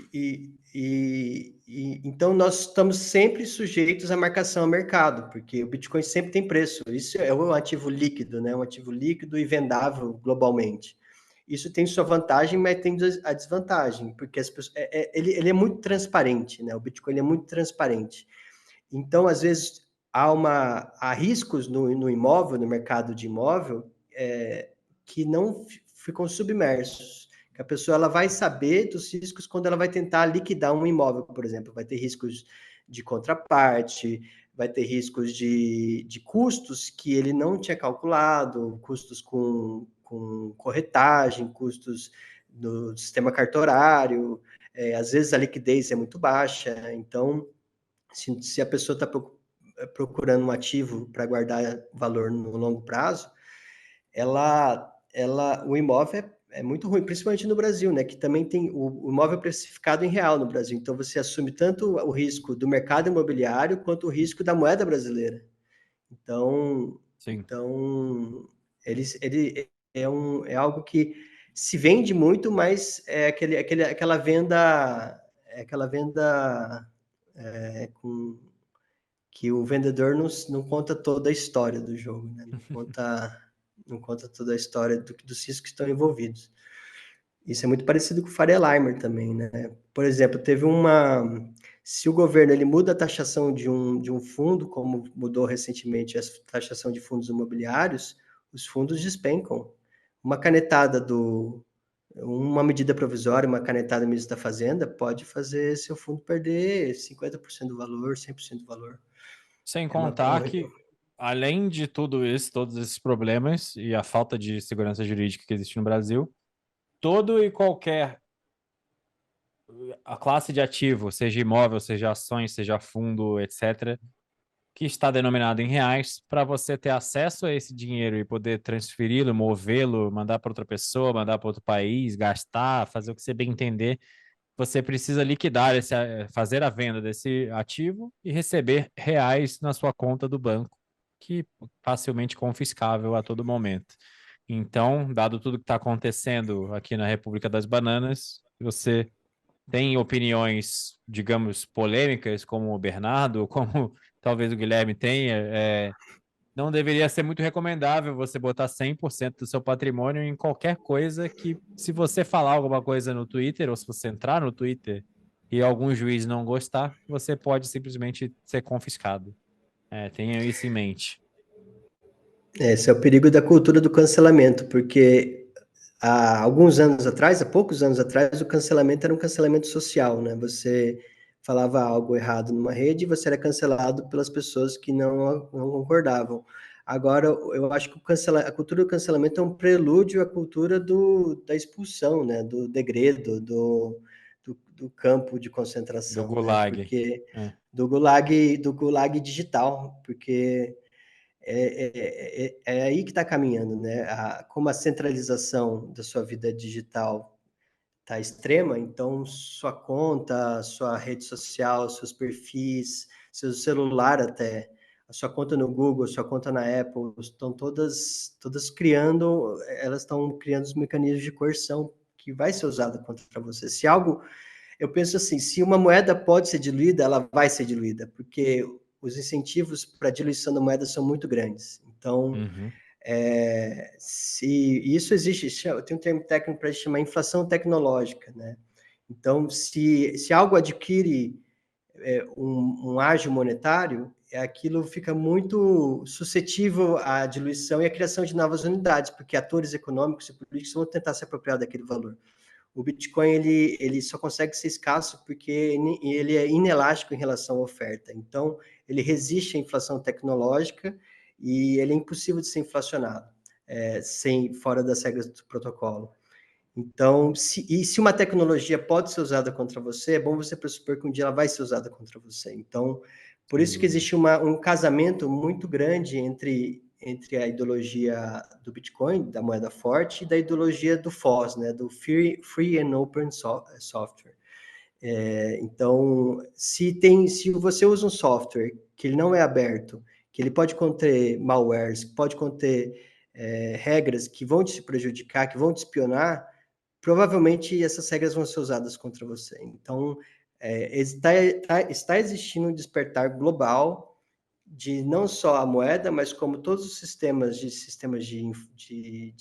Então, nós estamos sempre sujeitos à marcação ao mercado, porque o Bitcoin sempre tem preço. Isso é um ativo líquido, né? Um ativo líquido e vendável globalmente. Isso tem sua vantagem, mas tem a desvantagem, porque as pessoas, ele é muito transparente, né? O Bitcoin é muito transparente. Então, às vezes, há riscos no imóvel, no mercado de imóvel, que não ficam submersos. Que a pessoa ela vai saber dos riscos quando ela vai tentar liquidar um imóvel, por exemplo. Vai ter riscos de contraparte, vai ter riscos de custos que ele não tinha calculado, custos com corretagem, custos no sistema cartorário, às vezes a liquidez é muito baixa, então se a pessoa está procurando um ativo para guardar valor no longo prazo, o imóvel é muito ruim, principalmente no Brasil, né? Que também tem o imóvel precificado em real no Brasil. Então você assume tanto o risco do mercado imobiliário quanto o risco da moeda brasileira. Então, Sim. então ele é algo que se vende muito, mas aquela venda que o vendedor não conta toda a história do jogo, né? Não conta toda a história dos riscos que estão envolvidos. Isso é muito parecido com o Faria Limer também, né? Por exemplo, se o governo ele muda a taxação de um fundo, como mudou recentemente a taxação de fundos imobiliários, os fundos despencam. Uma canetada uma medida provisória, uma canetada do ministro da Fazenda pode fazer seu fundo perder 50% do valor, 100% do valor. Sem É uma, contar que, além de tudo isso, todos esses problemas e a falta de segurança jurídica que existe no Brasil, todo e qualquer a classe de ativo, seja imóvel, seja ações, seja fundo, etc., que está denominado em reais, para você ter acesso a esse dinheiro e poder transferi-lo, movê-lo, mandar para outra pessoa, mandar para outro país, gastar, fazer o que você bem entender, você precisa liquidar fazer a venda desse ativo e receber reais na sua conta do banco, que é facilmente confiscável a todo momento. Então, dado tudo que está acontecendo aqui na República das Bananas, você tem opiniões, digamos, polêmicas, como o Bernardo, como talvez o Guilherme tenha, não deveria ser muito recomendável você botar 100% do seu patrimônio em qualquer coisa que, se você falar alguma coisa no Twitter, ou se você entrar no Twitter e algum juiz não gostar, você pode simplesmente ser confiscado. Tenha isso em mente. Esse é o perigo da cultura do cancelamento, porque há poucos anos atrás, o cancelamento era um cancelamento social, né? Você falava algo errado numa rede e você era cancelado pelas pessoas que não concordavam. Agora, eu acho que a cultura do cancelamento é um prelúdio à cultura da expulsão, né? Do degredo, do campo de Do concentração, né? Gulag. Porque É. do gulag digital, porque é aí que está caminhando, né? Como a centralização da sua vida digital está extrema, então sua conta, sua rede social, seus perfis, seu celular até, a sua conta no Google, sua conta na Apple, estão elas estão criando os mecanismos de coerção que vai ser usado contra você. Eu penso assim, se uma moeda pode ser diluída, ela vai ser diluída, porque os incentivos para a diluição da moeda são muito grandes. Então, Uhum. se isso existe, tem um termo técnico para chamar inflação tecnológica, né? Então, se algo adquire um ágio monetário, aquilo fica muito suscetível à diluição e à criação de novas unidades, porque atores econômicos e políticos vão tentar se apropriar daquele valor. O Bitcoin ele só consegue ser escasso porque ele é inelástico em relação à oferta. Então, ele resiste à inflação tecnológica e ele é impossível de ser inflacionado, fora das regras do protocolo. Então, se uma tecnologia pode ser usada contra você, é bom você pressupor que um dia ela vai ser usada contra você. Então, por Sem isso que dúvida. existe um casamento muito grande entre a ideologia do Bitcoin, da moeda forte, e da ideologia do FOSS, né, do Free and Open Software. Então, se você usa um software que ele não é aberto, que ele pode conter malwares, pode conter regras que vão te prejudicar, que vão te espionar, provavelmente essas regras vão ser usadas contra você. Então, está existindo um despertar global de não só a moeda, mas como todos os sistemas de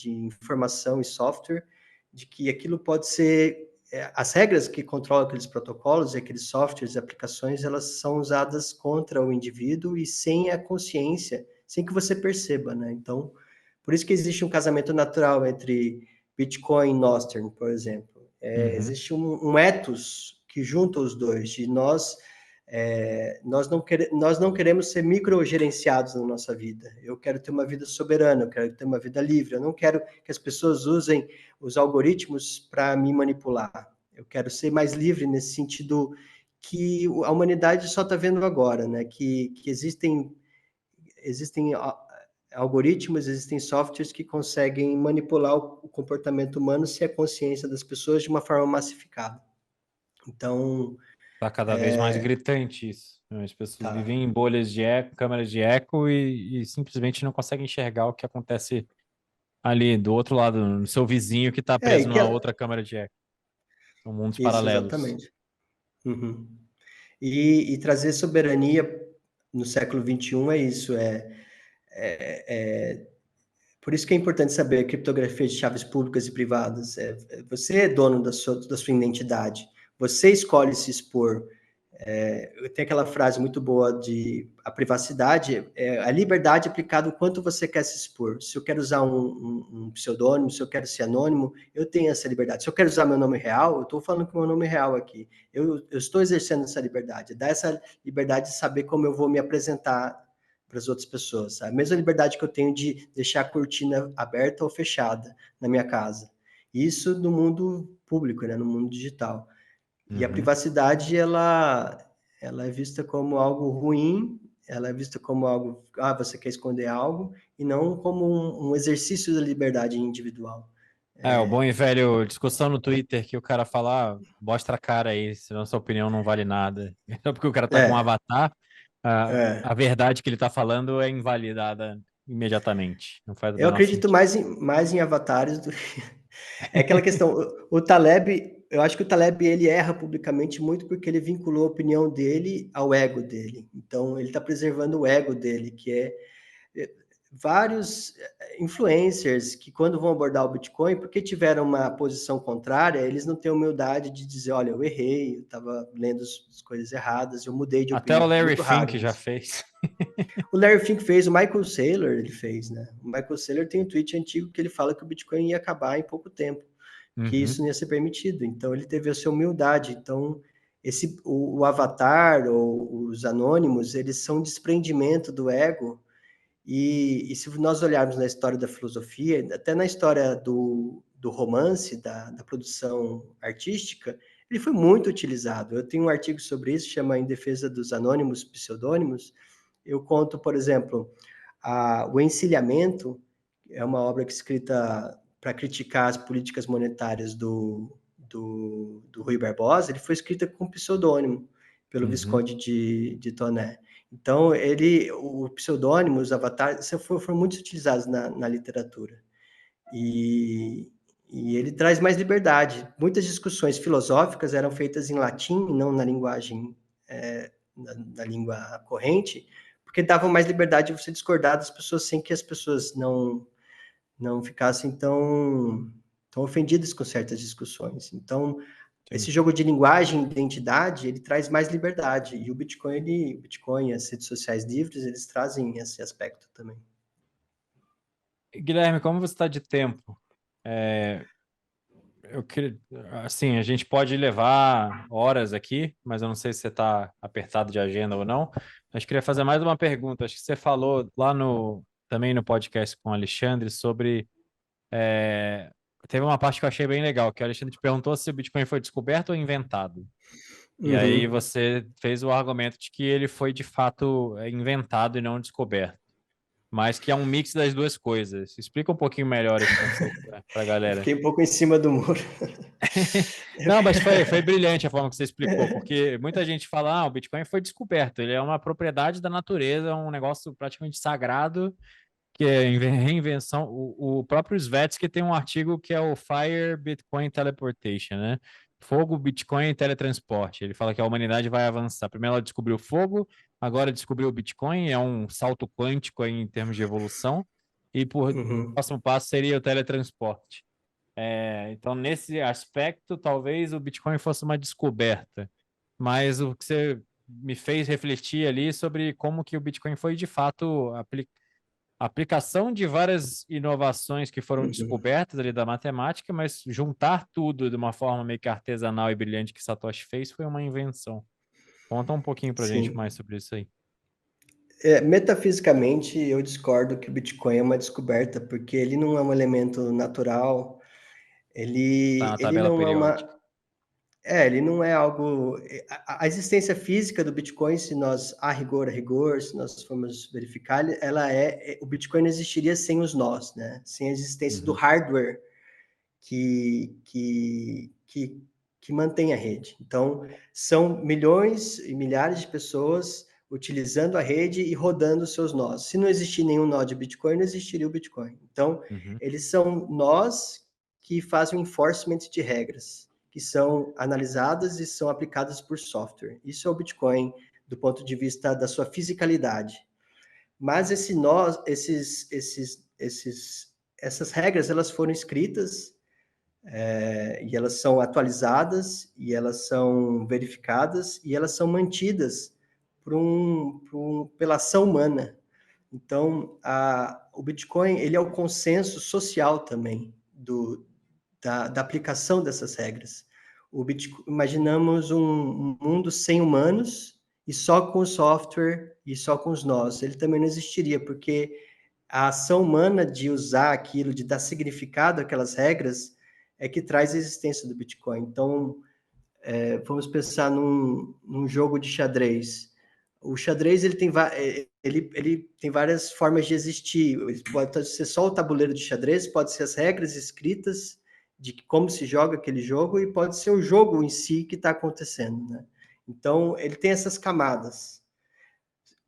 informação e software, de que aquilo pode ser as regras que controlam aqueles protocolos e aqueles softwares e aplicações, elas são usadas contra o indivíduo e sem a consciência, sem que você perceba, né? Então, por isso que existe um casamento natural entre Bitcoin e Nostr, por exemplo. Uhum. Existe um ethos que junta os dois, de nós não queremos ser microgerenciados na nossa vida. Eu quero ter uma vida soberana, eu quero ter uma vida livre. Eu não quero que as pessoas usem os algoritmos para me manipular. Eu quero ser mais livre nesse sentido que a humanidade só está vendo agora, né? Que existem algoritmos, existem softwares que conseguem manipular o comportamento humano sem a consciência das pessoas de uma forma massificada. Então, Tá cada vez mais gritante isso. As pessoas tá. vivem em bolhas de eco, câmeras de eco e simplesmente não conseguem enxergar o que acontece ali do outro lado, no seu vizinho que está É, preso e que numa ela... outra câmera de eco. São mundos Isso, paralelos. exatamente. Uhum. E trazer soberania no século XXI é isso, por isso que é importante saber criptografia de chaves públicas e privadas. Você é dono da sua identidade, você escolhe se expor. Tem aquela frase muito boa de a privacidade é a liberdade aplicada o quanto você quer se expor. Se eu quero usar um pseudônimo, se eu quero ser anônimo, eu tenho essa liberdade. Se eu quero usar meu nome real, eu estou falando com meu nome real aqui. Eu estou exercendo essa liberdade. Dá essa liberdade de saber como eu vou me apresentar para as outras pessoas. A mesma liberdade que eu tenho de deixar a cortina aberta ou fechada na minha casa. Isso no mundo público, né, no mundo digital. E a Uhum. privacidade, ela é vista como algo ruim, ela é vista como algo, você quer esconder algo, e não como um exercício da liberdade individual. O bom e velho discussão no Twitter que o cara fala, mostra a cara aí, senão sua opinião não vale nada. Só porque o cara tá com um É, avatar, a é. verdade que ele tá falando é invalidada imediatamente. Não faz o Eu menor acredito sentido. mais em avatares do que... É aquela questão, o Taleb, eu acho que o Taleb, ele erra publicamente muito porque ele vinculou a opinião dele ao ego dele. Então, ele está preservando o ego dele, que é vários influencers que quando vão abordar o Bitcoin, porque tiveram uma posição contrária, eles não têm humildade de dizer, olha, eu errei, eu estava lendo as coisas erradas, eu mudei de Até o opinião. É Larry muito raro Fink já isso. fez. O Larry Fink fez, o Michael Saylor ele fez, né? O Michael Saylor tem um tweet antigo que ele fala que o Bitcoin ia acabar em pouco tempo, que isso Uhum. não ia ser permitido. Então ele teve a sua humildade. Então o avatar ou os anônimos, eles são um desprendimento do ego e se nós olharmos na história da filosofia, até na história do romance, da produção artística, ele foi muito utilizado. Eu tenho um artigo sobre isso, chama Em Defesa dos Anônimos Pseudônimos. Eu conto, por exemplo, o Encilhamento, é uma obra escrita para criticar as políticas monetárias do Rui Barbosa, ele foi escrita com pseudônimo, pelo Uhum. Visconde de Toné. Então, o pseudônimo, os avatares, foram muito utilizados na literatura. E ele traz mais liberdade. Muitas discussões filosóficas eram feitas em latim, não na linguagem, na língua corrente, porque davam mais liberdade de você discordar das pessoas sem que as pessoas não ficassem tão ofendidas com certas discussões. Então, esse Sim. jogo de linguagem e identidade, ele traz mais liberdade. E o Bitcoin, as redes sociais livres, eles trazem esse aspecto também. Guilherme, como você está de tempo? É, eu queria, assim, a gente pode levar horas aqui, mas eu não sei se você está apertado de agenda ou não. Mas queria fazer mais uma pergunta. Acho que você falou lá também no podcast com o Alexandre sobre teve uma parte que eu achei bem legal, que o Alexandre te perguntou se o Bitcoin foi descoberto ou inventado. E aí Uhum. você fez o argumento de que ele foi de fato inventado e não descoberto, mas que é um mix das duas coisas. Explica um pouquinho melhor esse conceito para a Eu galera. fiquei um pouco em cima do muro. Não, mas foi brilhante a forma que você explicou, porque muita gente fala, o Bitcoin foi descoberto, ele é uma propriedade da natureza, um negócio praticamente sagrado, que é reinvenção. O próprio Svetsky tem um artigo que é o Fire Bitcoin Teleportation, né? Fogo, Bitcoin e teletransporte. Ele fala que a humanidade vai avançar. Primeiro ela descobriu o fogo, agora descobriu o Bitcoin, é um salto quântico aí em termos de evolução, e por Uhum. próximo passo seria o teletransporte. Então, nesse aspecto, talvez o Bitcoin fosse uma descoberta, mas o que você me fez refletir ali sobre como que o Bitcoin foi de fato aplicação de várias inovações que foram Uhum. descobertas ali da matemática, mas juntar tudo de uma forma meio que artesanal e brilhante que Satoshi fez foi uma invenção. Conta um pouquinho pra gente Sim. mais sobre isso aí. Metafisicamente, eu discordo que o Bitcoin é uma descoberta, porque ele não é um elemento natural, Tá ele, na ele tabela não é periódica. ele não é algo. A existência física do Bitcoin, se nós, a rigor, se nós formos verificar, o Bitcoin não existiria sem os nós, né? Sem a existência do Uhum, hardware que, que, que, que mantém a rede. Então, são milhões e milhares de pessoas utilizando a rede e rodando os seus nós. Se não existir nenhum nó de Bitcoin, não existiria o Bitcoin. Então, uhum, eles são nós que fazem o enforcement de regras, que são analisadas e são aplicadas por software. Isso é o Bitcoin do ponto de vista da sua fisicalidade. Mas essas regras elas foram escritas e elas são atualizadas, e elas são verificadas, e elas são mantidas pela ação humana. Então, o Bitcoin ele é o consenso social também da aplicação dessas regras. Imaginamos um mundo sem humanos e só com o software e só com os nós. Ele também não existiria, porque a ação humana de usar aquilo, de dar significado àquelas regras, é que traz a existência do Bitcoin. Então, vamos pensar num jogo de xadrez. O xadrez ele tem várias formas de existir. Ele pode ser só o tabuleiro de xadrez, pode ser as regras escritas de como se joga aquele jogo, e pode ser o jogo em si que está acontecendo, né? Então, ele tem essas camadas.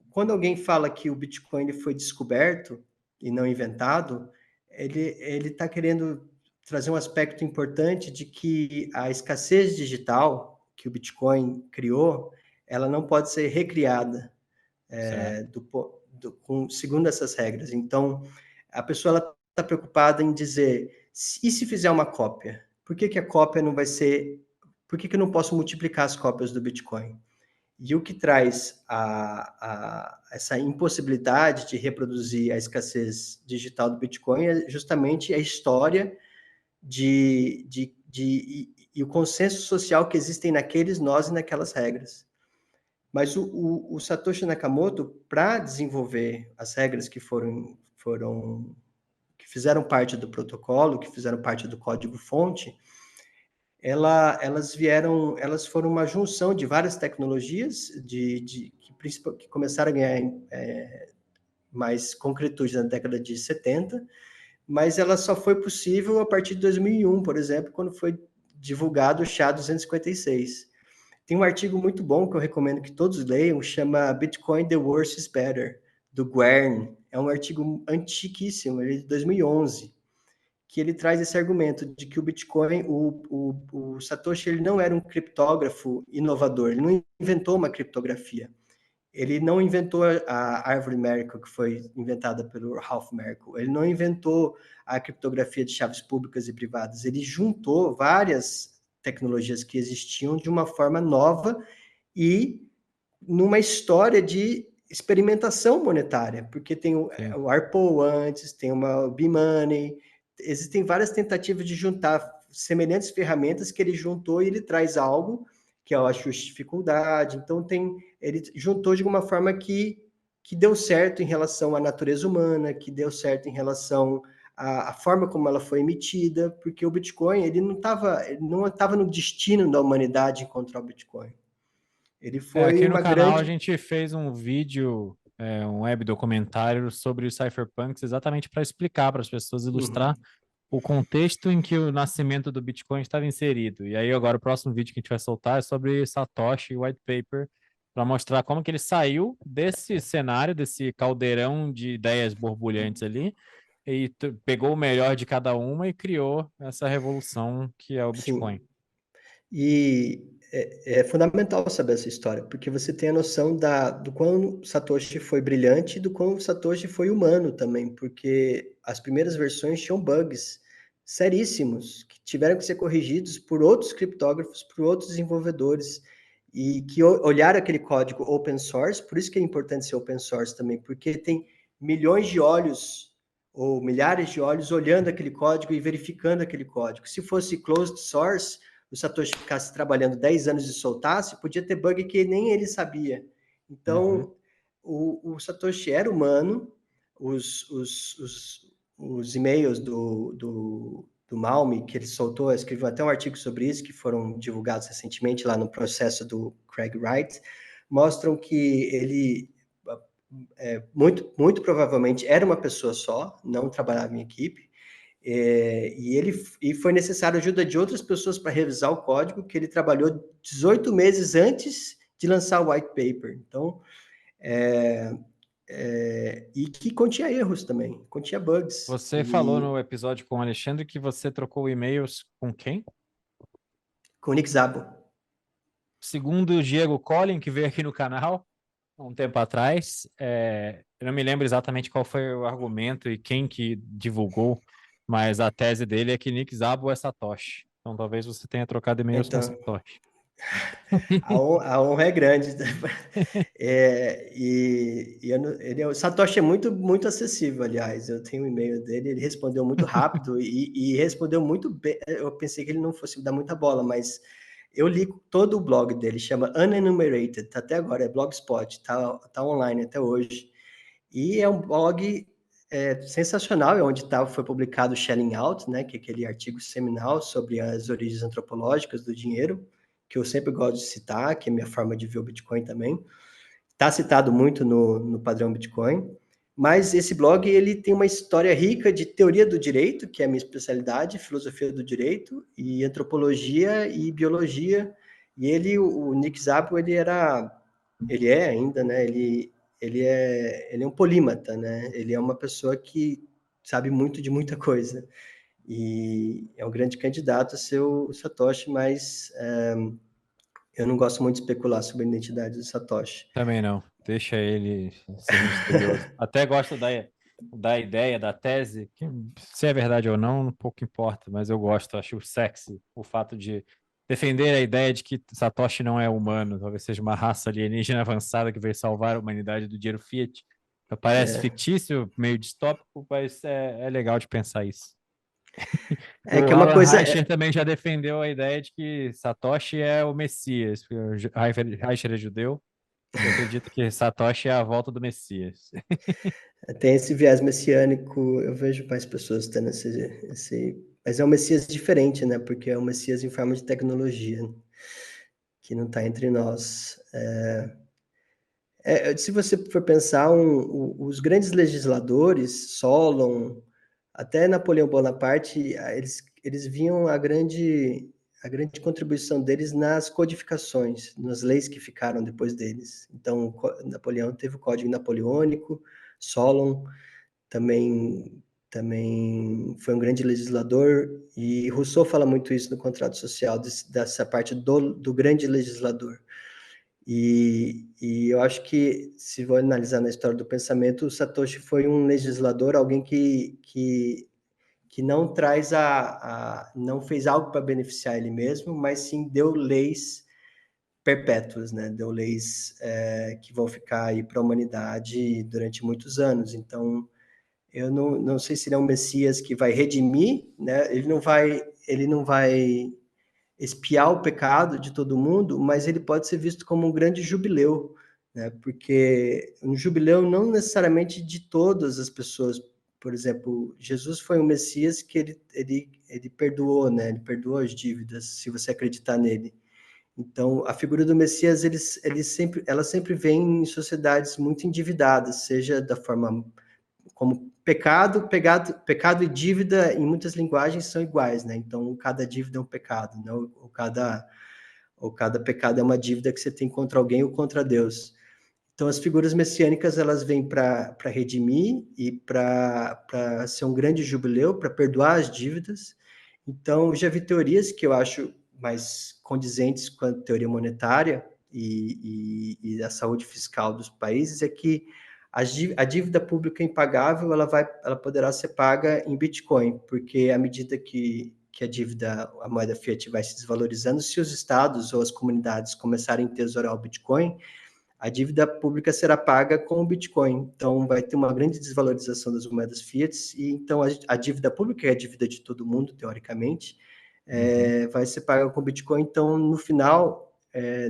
Quando alguém fala que o Bitcoin foi descoberto e não inventado, ele está querendo trazer um aspecto importante de que a escassez digital que o Bitcoin criou, ela não pode ser recriada certo. segundo essas regras. Então, a pessoa está preocupada em dizer, e se fizer uma cópia? Por que a cópia não vai ser... Por que eu não posso multiplicar as cópias do Bitcoin? E o que traz essa impossibilidade de reproduzir a escassez digital do Bitcoin é justamente a história e o consenso social que existem naqueles nós e naquelas regras. Mas o Satoshi Nakamoto, para desenvolver as regras que fizeram parte do protocolo, que fizeram parte do código-fonte, elas foram uma junção de várias tecnologias que começaram a ganhar mais concretude na década de 70, mas ela só foi possível a partir de 2001, por exemplo, quando foi divulgado o SHA-256. Tem um artigo muito bom que eu recomendo que todos leiam, chama Bitcoin The Worse is Better, do Guern. É um artigo antiquíssimo, ele é de 2011, que ele traz esse argumento de que o Bitcoin, o Satoshi, ele não era um criptógrafo inovador, ele não inventou uma criptografia. Ele não inventou a árvore Merkle, que foi inventada pelo Ralph Merkle. Ele não inventou a criptografia de chaves públicas e privadas. Ele juntou várias tecnologias que existiam de uma forma nova e numa história de experimentação monetária, porque tem Sim. o ARPO antes, tem uma B-Money, existem várias tentativas de juntar semelhantes ferramentas que ele juntou e ele traz algo que é o ajuste de dificuldade. Então, ele juntou de uma forma que deu certo em relação à natureza humana, que deu certo em relação à forma como ela foi emitida, porque o Bitcoin ele não estava no destino da humanidade encontrar o Bitcoin. Ele foi Aqui no uma canal a grande... gente fez um vídeo, um web documentário sobre os cypherpunks, exatamente para explicar para as pessoas, ilustrar Uhum. o contexto em que o nascimento do Bitcoin estava inserido. E aí agora o próximo vídeo que a gente vai soltar é sobre Satoshi e White Paper, para mostrar como que ele saiu desse cenário, desse caldeirão de ideias borbulhantes ali, e pegou o melhor de cada uma e criou essa revolução que é o Bitcoin. Sim. E é fundamental saber essa história, porque você tem a noção do quão Satoshi foi brilhante e do quão Satoshi foi humano também, porque as primeiras versões tinham bugs seríssimos, que tiveram que ser corrigidos por outros criptógrafos, por outros desenvolvedores, e que olharam aquele código open source, por isso que é importante ser open source também, porque tem milhões de olhos ou milhares de olhos olhando aquele código e verificando aquele código. Se fosse closed source, o Satoshi ficasse trabalhando 10 anos e soltasse, podia ter bug que nem ele sabia. Uhum. Então, o Satoshi era humano, os e-mails do Malmi, que ele soltou, escreveu até um artigo sobre isso, que foram divulgados recentemente lá no processo do Craig Wright, mostram que ele muito provavelmente era uma pessoa só, não trabalhava em equipe, e foi necessário a ajuda de outras pessoas para revisar o código, que ele trabalhou 18 meses antes de lançar o white paper. Então, e que continha erros também, continha bugs. Você falou E no episódio com o Alexandre que você trocou e-mails com quem? com o Nick Szabo. Segundo o Diego Collin, que veio aqui no canal há um tempo atrás, eu não me lembro exatamente qual foi o argumento e quem que divulgou, mas a tese dele é que Nick Szabo é Satoshi. Então talvez você tenha trocado e-mails com Então, Satoshi. a honra é grande. O Satoshi é muito acessível, aliás. Eu tenho um e-mail dele, ele respondeu muito rápido e respondeu muito bem. Eu pensei que ele não fosse dar muita bola, mas eu li todo o blog dele, chama Unenumerated, tá até agora, é Blogspot, tá online até hoje. E é um blog sensacional, é onde foi publicado o Shelling Out, né, que é aquele artigo seminal sobre as origens antropológicas do dinheiro, que eu sempre gosto de citar, que é a minha forma de ver o Bitcoin também. Está citado muito no padrão Bitcoin, mas esse blog ele tem uma história rica de teoria do direito, que é a minha especialidade, filosofia do direito, e antropologia e biologia. E o Nick Szabo, ele é ainda, né? Ele é um polímata, né? Ele é uma pessoa que sabe muito de muita coisa. E é um grande candidato a ser o Satoshi, mas eu não gosto muito de especular sobre a identidade do Satoshi. Também não. Deixa ele ser misterioso. Até gosto da ideia, da tese, que se é verdade ou não, pouco importa, mas eu gosto, acho sexy o fato de defender a ideia de que Satoshi não é humano, talvez seja uma raça alienígena avançada que veio salvar a humanidade do dinheiro fiat. Então, parece É, fictício, meio distópico, mas é legal de pensar isso. é O que é uma Alan coisa. Reicher também já defendeu a ideia de que Satoshi é o Messias, porque o Reicher é judeu e acredita que Satoshi é a volta do Messias. Tem esse viés messiânico, eu vejo mais pessoas tendo mas é um Messias diferente, né? Porque é um Messias em forma de tecnologia, né? Que não está entre nós. Se você for pensar, os grandes legisladores, Solon, até Napoleão Bonaparte, eles viam a grande contribuição deles nas codificações, nas leis que ficaram depois deles. Então, Napoleão teve o Código Napoleônico, Solon também foi um grande legislador, e Rousseau fala muito isso no Contrato Social, dessa parte do grande legislador. E eu acho que, se vou analisar na história do pensamento, o Satoshi foi um legislador, alguém que não traz não fez algo para beneficiar ele mesmo, mas sim deu leis perpétuas, né? Deu leis que vão ficar aí para a humanidade durante muitos anos. Então, eu não sei se ele é um Messias que vai redimir, né? Ele não vai expiar o pecado de todo mundo, mas ele pode ser visto como um grande jubileu, né? Porque um jubileu não necessariamente de todas as pessoas. Por exemplo, Jesus foi um Messias que ele perdoou, né? Ele perdoou as dívidas, se você acreditar nele. Então, a figura do Messias, ela sempre vem em sociedades muito endividadas, seja da forma como pecado e dívida em muitas linguagens são iguais, né? Então, cada dívida é um pecado, né? Ou cada pecado é uma dívida que você tem contra alguém ou contra Deus. Então, as figuras messiânicas, elas vêm para redimir e para ser um grande jubileu, para perdoar as dívidas. Então, já vi teorias que eu acho mais condizentes com a teoria monetária e a saúde fiscal dos países, é que a dívida pública impagável, ela poderá ser paga em Bitcoin, porque à medida que a moeda fiat vai se desvalorizando, se os estados ou as comunidades começarem a tesourar o Bitcoin, a dívida pública será paga com o Bitcoin. Então, vai ter uma grande desvalorização das moedas fiat, e então a dívida pública, que é a dívida de todo mundo, teoricamente, vai ser paga com o Bitcoin. Então, no final,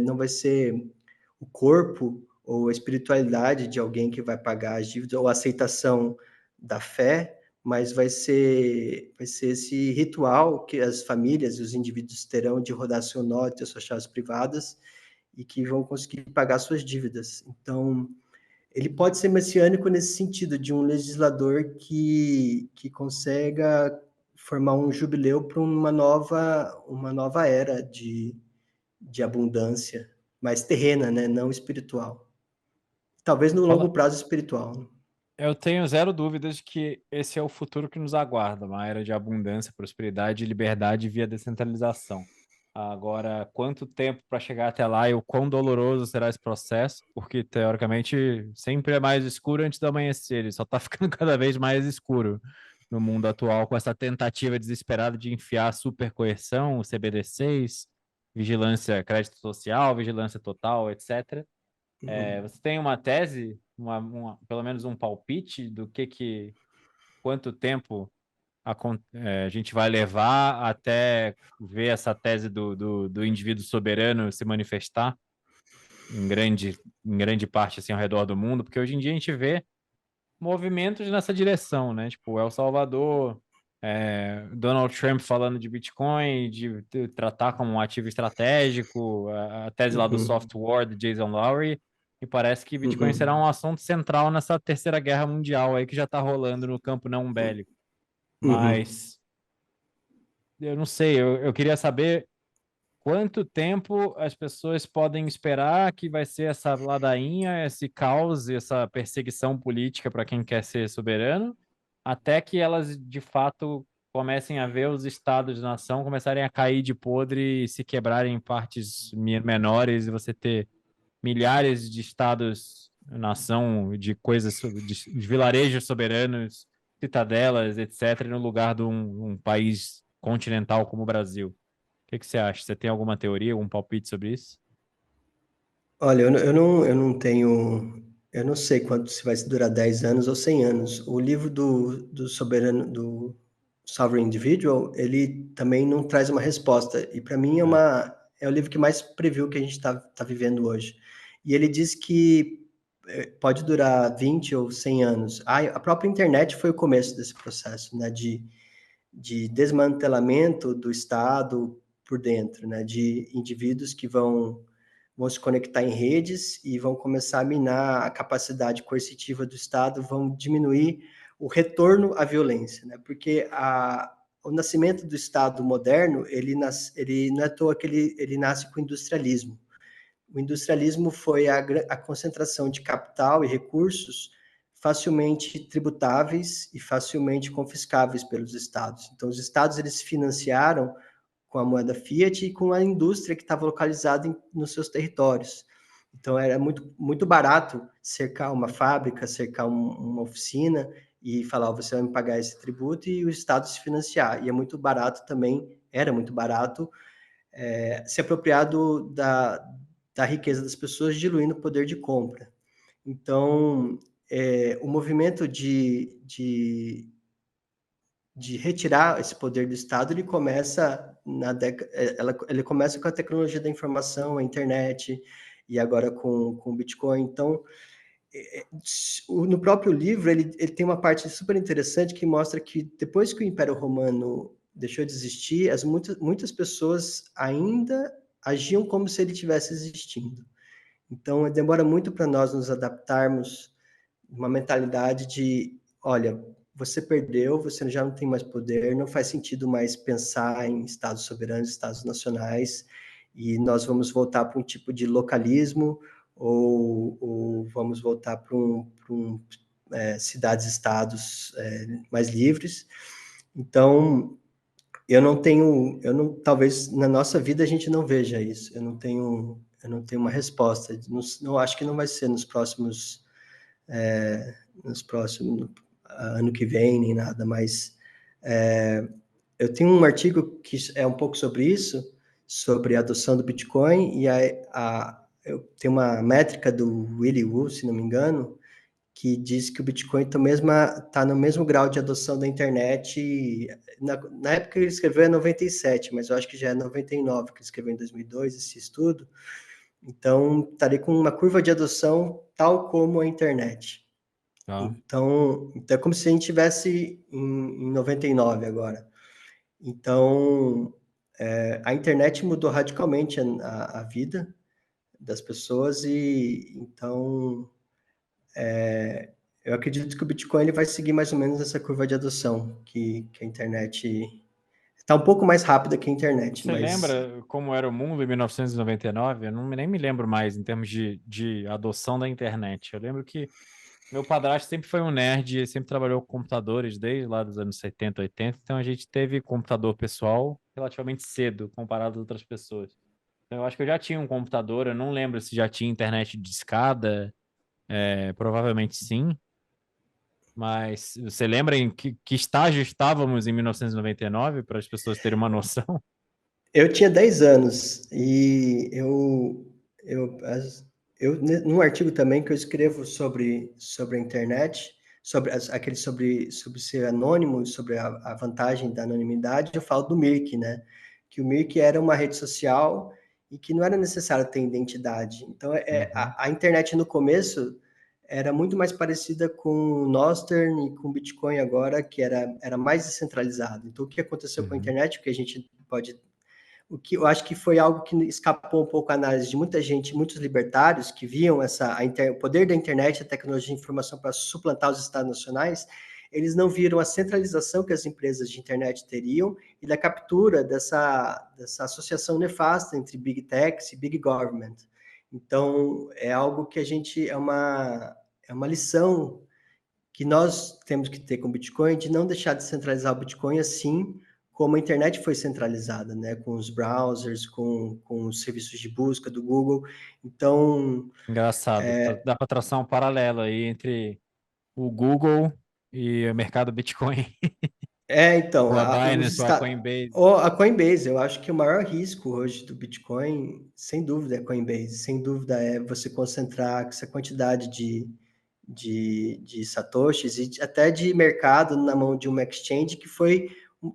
não vai ser o corpo ou a espiritualidade de alguém que vai pagar as dívidas, ou a aceitação da fé, mas vai ser esse ritual que as famílias e os indivíduos terão de rodar seu nó, ter suas chaves privadas, e que vão conseguir pagar suas dívidas. Então, ele pode ser messiânico nesse sentido, de um legislador que consiga formar um jubileu para uma nova era de abundância, mais terrena, né? Não espiritual. Talvez no longo Fala- prazo espiritual. Eu tenho zero dúvidas de que esse é o futuro que nos aguarda, uma era de abundância, prosperidade e liberdade via descentralização. Agora, quanto tempo para chegar até lá e o quão doloroso será esse processo? Porque, teoricamente, sempre é mais escuro antes do amanhecer, ele só está ficando cada vez mais escuro no mundo atual, com essa tentativa desesperada de enfiar supercoerção, CBDCs, vigilância, crédito social, vigilância total, etc. Uhum. Você tem uma tese, pelo menos um palpite do quanto tempo a gente vai levar até ver essa tese do indivíduo soberano se manifestar em grande parte assim ao redor do mundo? Porque hoje em dia a gente vê movimentos nessa direção, né? Tipo, El Salvador, Donald Trump falando de Bitcoin, de tratar como um ativo estratégico, a tese lá do Uhum. soft war de Jason Lowery, e parece que Bitcoin será um Uhum. assunto central nessa terceira guerra mundial aí que já está rolando no campo não bélico. Uhum. Mas eu não sei, eu queria saber quanto tempo as pessoas podem esperar que vai ser essa ladainha, esse caos, essa perseguição política para quem quer ser soberano, até que elas de fato comecem a ver os estados-nação começarem a cair de podre e se quebrarem em partes menores e você ter milhares de estados-nação, de coisas, de vilarejos soberanos, citadelas, etc., no lugar de um país continental como o Brasil. O que você acha? Você tem alguma teoria, algum palpite sobre isso? Olha, eu não tenho. Eu não sei quanto se vai durar 10 anos ou 100 anos. O livro do soberano, do Sovereign Individual, ele também não traz uma resposta. E para mim É. é o livro que mais previu o que a gente está vivendo hoje. E ele diz que pode durar 20 ou 100 anos. A própria internet foi o começo desse processo, né, de desmantelamento do Estado por dentro, né, de indivíduos que vão se conectar em redes e vão começar a minar a capacidade coercitiva do Estado, vão diminuir o retorno à violência, né? Porque o nascimento do Estado moderno, ele não é à toa que ele nasce com o industrialismo. O industrialismo foi a concentração de capital e recursos facilmente tributáveis e facilmente confiscáveis pelos estados. Então, os estados eles se financiaram com a moeda fiat e com a indústria que estava localizada nos seus territórios. Então, era muito barato cercar uma fábrica, cercar uma oficina e falar, oh, você vai me pagar esse tributo, e o Estado se financiar. E é muito barato também, era muito barato, se apropriar da riqueza das pessoas, diluindo o poder de compra. Então, o movimento de retirar esse poder do Estado, ele começa ele começa com a tecnologia da informação, a internet, e agora com o Bitcoin. Então, no próprio livro, ele tem uma parte super interessante que mostra que depois que o Império Romano deixou de existir, muitas pessoas ainda agiam como se ele tivesse existindo. Então, demora muito para nós nos adaptarmos uma mentalidade de, olha, você perdeu, você já não tem mais poder, não faz sentido mais pensar em estados soberanos, estados nacionais, e nós vamos voltar para um tipo de localismo, ou vamos voltar para cidades-estados mais livres. Então, talvez na nossa vida a gente não veja isso. Eu não tenho uma resposta. Não acho que não vai ser nos próximos ano que vem, nem nada, mas eu tenho um artigo que é um pouco sobre isso, sobre a adoção do Bitcoin, e eu tenho uma métrica do Willy Woo, se não me engano, que diz que o Bitcoin está no mesmo grau de adoção da internet. Na época que ele escreveu é 97, mas eu acho que já é 99, que ele escreveu em 2002, esse estudo. Então, estaria com uma curva de adoção tal como a internet. Tá. Então é como se a gente estivesse em 99 agora. Então, a internet mudou radicalmente a vida das pessoas, e então eu acredito que o Bitcoin ele vai seguir mais ou menos essa curva de adoção que a internet está um pouco mais rápida que a internet, Você mas lembra como era o mundo em 1999? Eu não, nem me lembro mais em termos de adoção da internet. Eu lembro que meu padrasto sempre foi um nerd, ele sempre trabalhou com computadores desde lá dos anos 70, 80, então a gente teve computador pessoal relativamente cedo, comparado a outras pessoas. Então, eu acho que eu já tinha um computador, eu não lembro se já tinha internet de escada, provavelmente sim, mas você lembra em que estágio estávamos em 1999, para as pessoas terem uma noção? eu tinha 10 anos e eu, num artigo também que eu escrevo sobre a internet, sobre ser anônimo, sobre a vantagem da anonimidade, eu falo do Mirk, né? Que o Mirk era uma rede social e que não era necessário ter identidade. Então, Uhum, a internet no começo era muito mais parecida com o Nostr e com o Bitcoin agora, que era mais descentralizado. Então, o que aconteceu com a uhum. internet, que a gente pode o que eu acho que foi algo que escapou um pouco à análise de muita gente, muitos libertários que viam o poder da internet, a tecnologia de informação para suplantar os estados nacionais. Eles não viram a centralização que as empresas de internet teriam e da captura dessa associação nefasta entre big techs e big government. Então, é algo que é uma lição que nós temos que ter com o Bitcoin, de não deixar de centralizar o Bitcoin assim como a internet foi centralizada, né? Com os browsers, com os serviços de busca do Google. Então, Engraçado, dá para traçar um paralelo aí entre o Google e o mercado Bitcoin, então, da Binance ou a Coinbase. a Coinbase, eu acho que o maior risco hoje do Bitcoin, sem dúvida, é a Coinbase. Sem dúvida, é você concentrar essa quantidade de satoshis e até de mercado na mão de uma exchange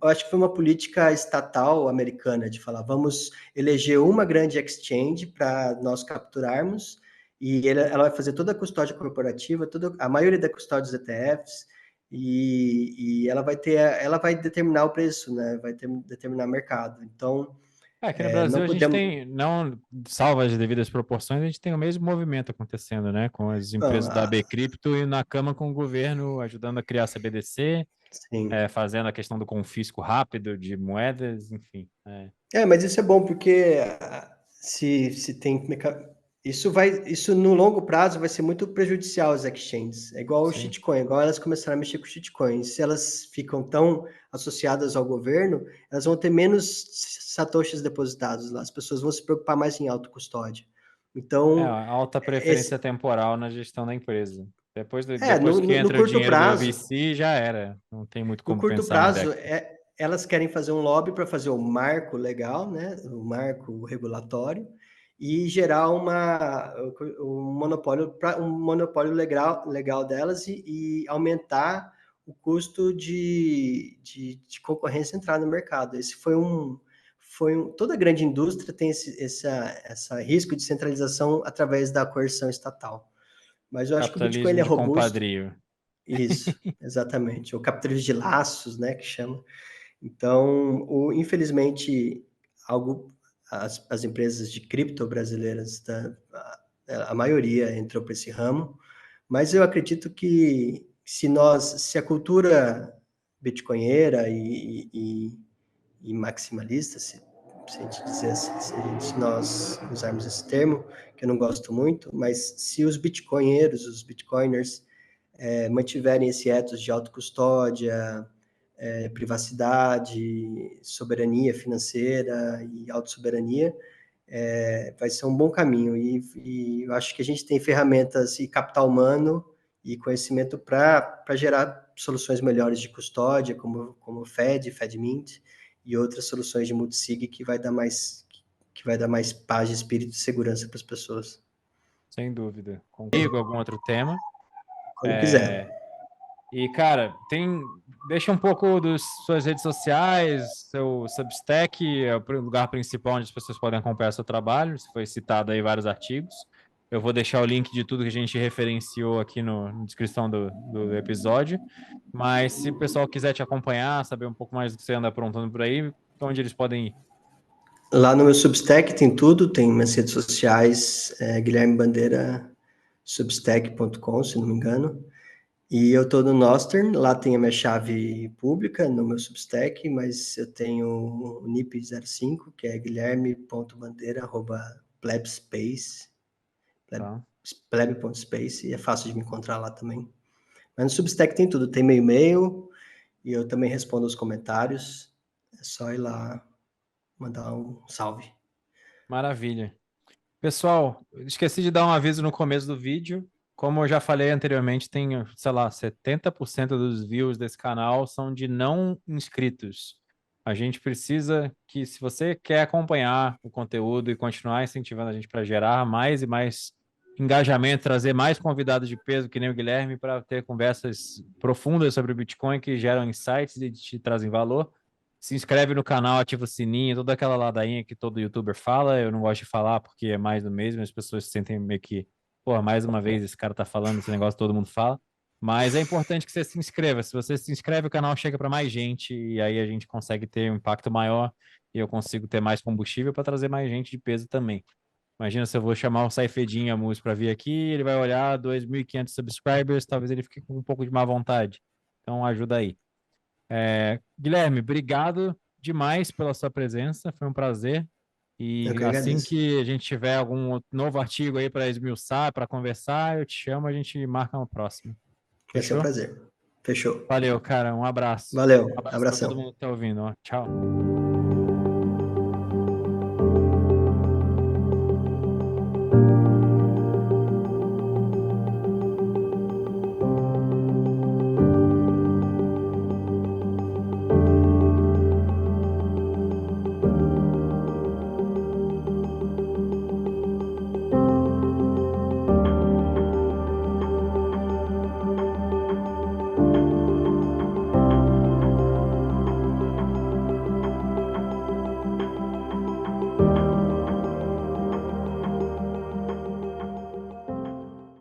eu acho que foi uma política estatal americana de falar, vamos eleger uma grande exchange para nós capturarmos, e ela vai fazer toda a custódia corporativa, a maioria da custódia dos ETFs, e ela vai determinar o preço, né? Vai determinar o mercado. Então, Aqui no não Brasil a gente podemos. tem, não salvo as devidas proporções, a gente tem o mesmo movimento acontecendo, né? Com as Bom, empresas da B Cripto e na cama com o governo ajudando a criar a CBDC, sim. fazendo a questão do confisco rápido de moedas, enfim. Mas isso é bom porque se tem isso no longo prazo vai ser muito prejudicial às exchanges. É igual o Sim. shitcoin, igual elas começaram a mexer com shitcoins. Se elas ficam tão associadas ao governo, elas vão ter menos satoshis depositados lá. As pessoas vão se preocupar mais em autocustódia. Então, Alta preferência esse, temporal na gestão da empresa. Depois que no entra o curto dinheiro do prazo, VC, já era. Não tem muito no como curto pensar em prazo, back. elas querem fazer um lobby para fazer o marco legal, né? O marco regulatório, e gerar um monopólio legal delas e aumentar o custo de concorrência entrar no mercado. Esse toda grande indústria tem esse risco de centralização através da coerção estatal. Mas eu acho que o Bitcoin Capitalismo é de robusto. compadrio. Isso, exatamente. O capitalismo de laços, né, que chama. Então, infelizmente, as empresas de cripto brasileiras, a maioria entrou para esse ramo, mas eu acredito que se a cultura bitcoinheira e maximalista, se a gente dizer assim, se nós usarmos esse termo, que eu não gosto muito, mas se os bitcoinheiros, os bitcoiners, mantiverem esse ethos de autocustódia, privacidade, soberania financeira e autossoberania, vai ser um bom caminho. E eu acho que a gente tem ferramentas e capital humano e conhecimento para gerar soluções melhores de custódia, como o FedMint e outras soluções de multisig que vai dar mais paz de espírito e segurança para as pessoas. Sem dúvida. Comigo, algum outro tema. Quando quiser. E, cara, deixa um pouco das suas redes sociais, seu Substack, é o lugar principal onde as pessoas podem acompanhar seu trabalho. Você foi citado aí vários artigos. Eu vou deixar o link de tudo que a gente referenciou aqui na descrição do episódio. Mas se o pessoal quiser te acompanhar, saber um pouco mais do que você anda aprontando por aí, onde eles podem ir? Lá no meu Substack tem tudo, tem minhas redes sociais, Guilherme Bandeira, substack.com, se não me engano. E eu estou no Nostr, lá tem a minha chave pública no meu Substack, mas eu tenho o NIP05, que é guilherme.bandeira@plebspace, Tá? pleb.space, e é fácil de me encontrar lá também. Mas no Substack tem tudo, tem meu e-mail, e eu também respondo os comentários. É só ir lá mandar um salve. Maravilha. Pessoal, esqueci de dar um aviso no começo do vídeo. Como eu já falei anteriormente, tem, sei lá, 70% dos views desse canal são de não inscritos. A gente precisa que, se você quer acompanhar o conteúdo e continuar incentivando a gente para gerar mais e mais engajamento, trazer mais convidados de peso, que nem o Guilherme, para ter conversas profundas sobre o Bitcoin que geram insights e te trazem valor, se inscreve no canal, ativa o sininho, toda aquela ladainha que todo youtuber fala. Eu não gosto de falar porque é mais do mesmo, as pessoas se sentem meio que, pô, mais uma vez esse cara tá falando esse negócio, todo mundo fala. Mas é importante que você se inscreva. Se você se inscreve, o canal chega para mais gente e aí a gente consegue ter um impacto maior e eu consigo ter mais combustível para trazer mais gente de peso também. Imagina se eu vou chamar o Saifedin Amus para vir aqui, ele vai olhar 2.500 subscribers, talvez ele fique com um pouco de má vontade. Então ajuda aí. Guilherme, obrigado demais pela sua presença, foi um prazer. Eu E que assim agradeço. que a gente tiver algum novo artigo aí para esmiuçar, para conversar, eu te chamo, a gente marca uma próxima. Vai ser um Fechou? prazer. Fechou. Valeu, cara. Um abraço. Valeu. Um abraço para todo Abração. mundo que está ouvindo. Ó. Tchau.